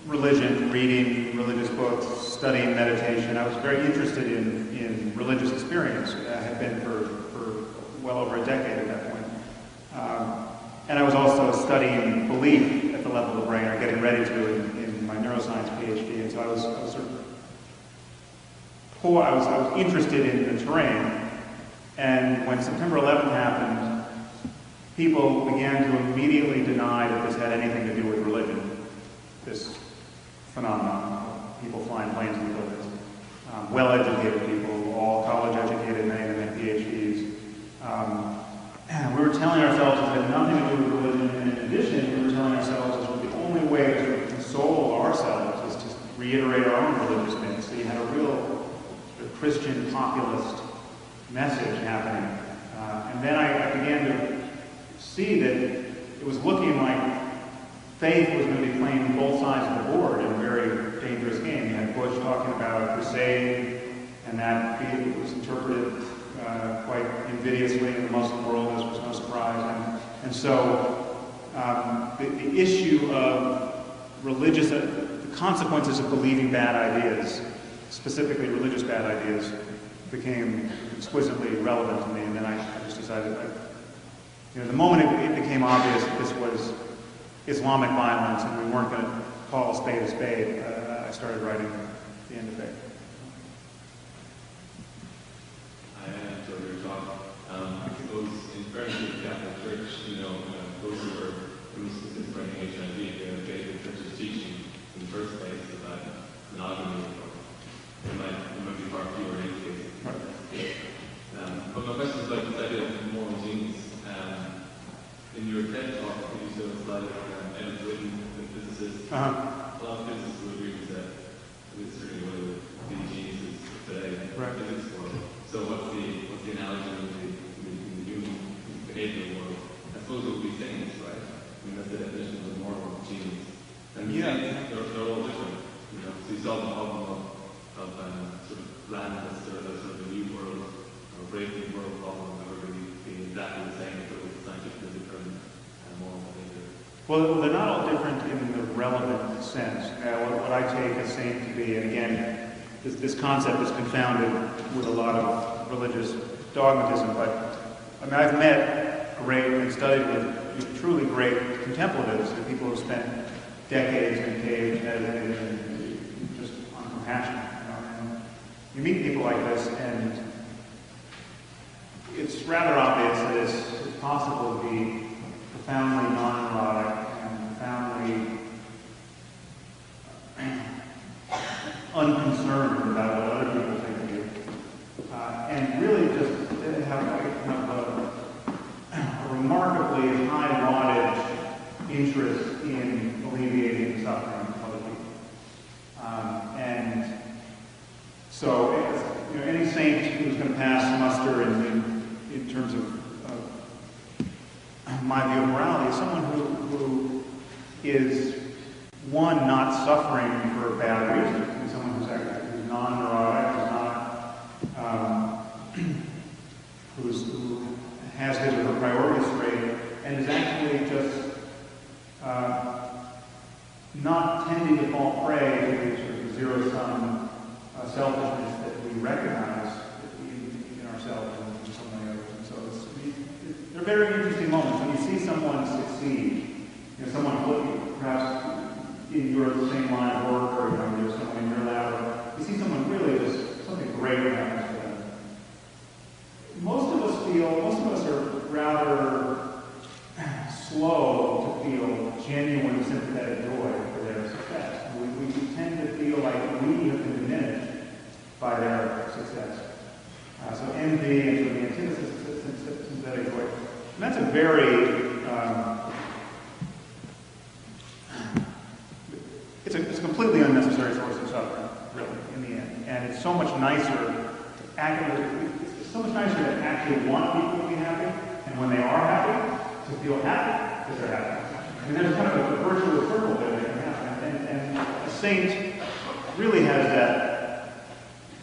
religion, reading religious books, studying meditation. I was very interested in religious experience. I had been for well over a decade at that point. And I was also studying belief at the level of the brain, or getting ready to in my neuroscience PhD. And so I was interested in the terrain. And when September 11th happened, people began to immediately deny that this had anything to do with religion, this phenomenon, people flying planes in buildings, well-educated people, all college-educated, many of them had PhDs. We were telling ourselves it had nothing to do with religion, and in addition, we were telling ourselves that the only way to console ourselves is to reiterate our own religious myths. So you had a real sort of Christian populist message happening. And then I began to see that it was looking like faith was going to be playing both sides of the board in a very dangerous game. You had Bush talking about a crusade, and that was interpreted quite invidiously in the Muslim world, as was no surprise. And so the issue of religious, the consequences of believing bad ideas, specifically religious bad ideas, became exquisitely relevant to me. And then I just decided, the moment it became obvious that this was Islamic violence and we weren't going to call a spade, I started writing The End of Faith. I enjoyed your talk. I suppose in fairness to the Catholic Church, those who were spreading HIV, the Catholic Church's teaching in the first place about monogamy, it might be far fewer in any case. But my question is about this idea of moral genius. In your TED talk, you showed a slide of Edward Whitton, the physicist. A lot of physicists would agree with that. It's certainly one of the geniuses today in the physics world. So what's the analogy in the human behavioral world? I suppose it would be things, right? I mean, that's the definition of moral genius. And they're all different. So you solve the problem of sort of landless or sort of a new world or brave new world problem that would really be exactly the same if it was scientifically determined moral behavior. Well, they're not all different in the relevant sense. What I take a saint to be, and again, this concept is confounded with a lot of religious dogmatism, but I mean, I've met great and studied with truly great contemplatives, and people who have spent decades in caves meditating and just on compassion. And you meet people like this, and it's rather obvious that it's possible to be profoundly non-neurotic and profoundly unconcerned about what other people think of you, and really just have a remarkably high wattage interest in alleviating the suffering of other people. And so, any saint who's going to pass muster in terms of my view of morality is someone who is, one, not suffering for bad reasons, and someone who's non-neurotic, who has his or her priorities straight, and is actually just not tending to fall prey to the sort of zero-sum selfishness that we recognize in ourselves and in so many others. And so they're very interesting moments when you see someone succeed, someone perhaps in your same line of work, or there's someone in your lab, you see someone really just something great happens to them. Most of us are rather slow to feel genuine sympathetic joy for their success. We tend to feel like we have been diminished by their success. So envy and sort of the antithesis of sympathetic joy. And that's a very it's a completely unnecessary and it's so much nicer it's so much nicer to actually want people to be happy, and when they are happy, to feel happy because they're happy. And there's kind of a virtuous circle there that can happen. And a saint really has that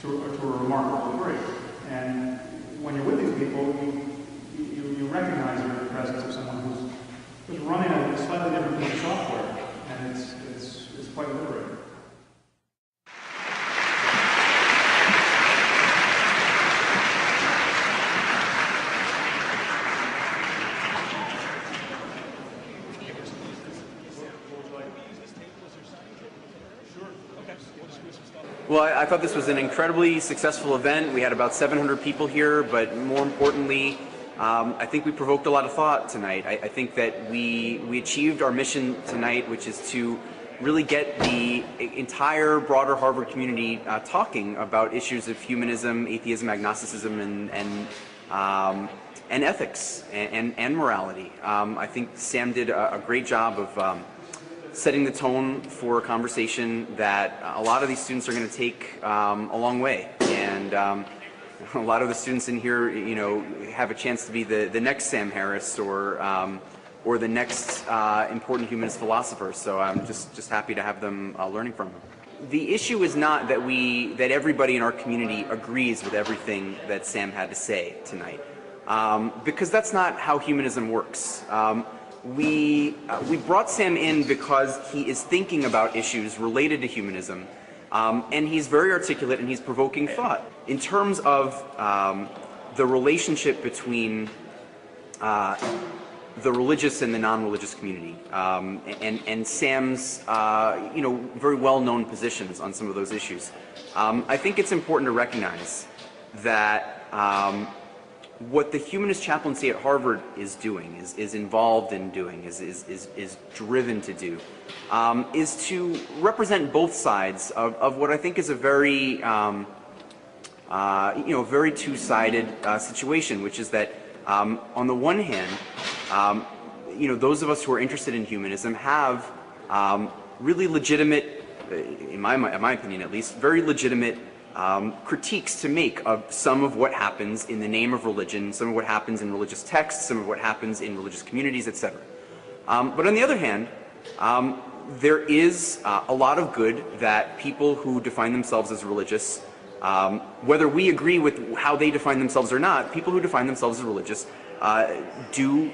to a remarkable degree. And when you're with these people, you recognize you're in the presence of someone who's running a slightly different piece of software, and it's quite liberating. Well, I thought this was an incredibly successful event. We had about 700 people here, but more importantly, I think we provoked a lot of thought tonight. I think that we achieved our mission tonight, which is to really get the entire broader Harvard community talking about issues of humanism, atheism, agnosticism, and ethics and morality. I think Sam did a great job of setting the tone for a conversation that a lot of these students are going to take a long way, and a lot of the students in here, have a chance to be the next Sam Harris or the next important humanist philosopher. So I'm just happy to have them learning from him. The issue is not that everybody in our community agrees with everything that Sam had to say tonight, because that's not how humanism works. We brought Sam in because he is thinking about issues related to humanism, and he's very articulate and he's provoking thought. In terms of the relationship between the religious and the non-religious community, and Sam's very well-known positions on some of those issues, I think it's important to recognize that what the humanist chaplaincy at Harvard is doing, is involved in doing, is driven to do, is to represent both sides of what I think is a very, very two-sided situation, which is that on the one hand, those of us who are interested in humanism have really legitimate, in my opinion at least, very legitimate critiques to make of some of what happens in the name of religion, some of what happens in religious texts, some of what happens in religious communities, etc. But on the other hand, there is a lot of good that people who define themselves as religious, whether we agree with how they define themselves or not, people who define themselves as religious do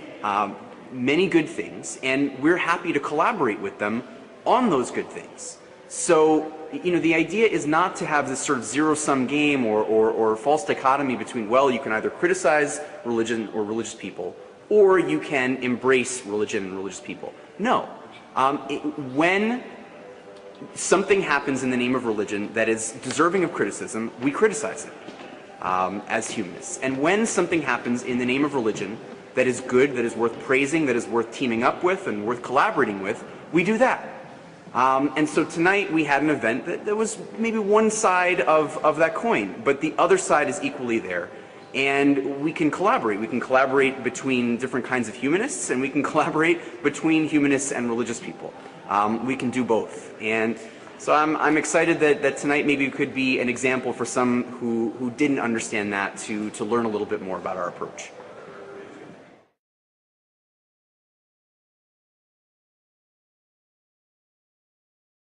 many good things, and we're happy to collaborate with them on those good things. So, the idea is not to have this sort of zero-sum game or false dichotomy between, well, you can either criticize religion or religious people, or you can embrace religion and religious people. No. When something happens in the name of religion that is deserving of criticism, we criticize it as humanists. And when something happens in the name of religion that is good, that is worth praising, that is worth teaming up with and worth collaborating with, we do that. And so tonight we had an event that was maybe one side of that coin, but the other side is equally there. And we can collaborate. We can collaborate between different kinds of humanists, and we can collaborate between humanists and religious people. We can do both. And so I'm excited that tonight maybe could be an example for some who didn't understand that to learn a little bit more about our approach.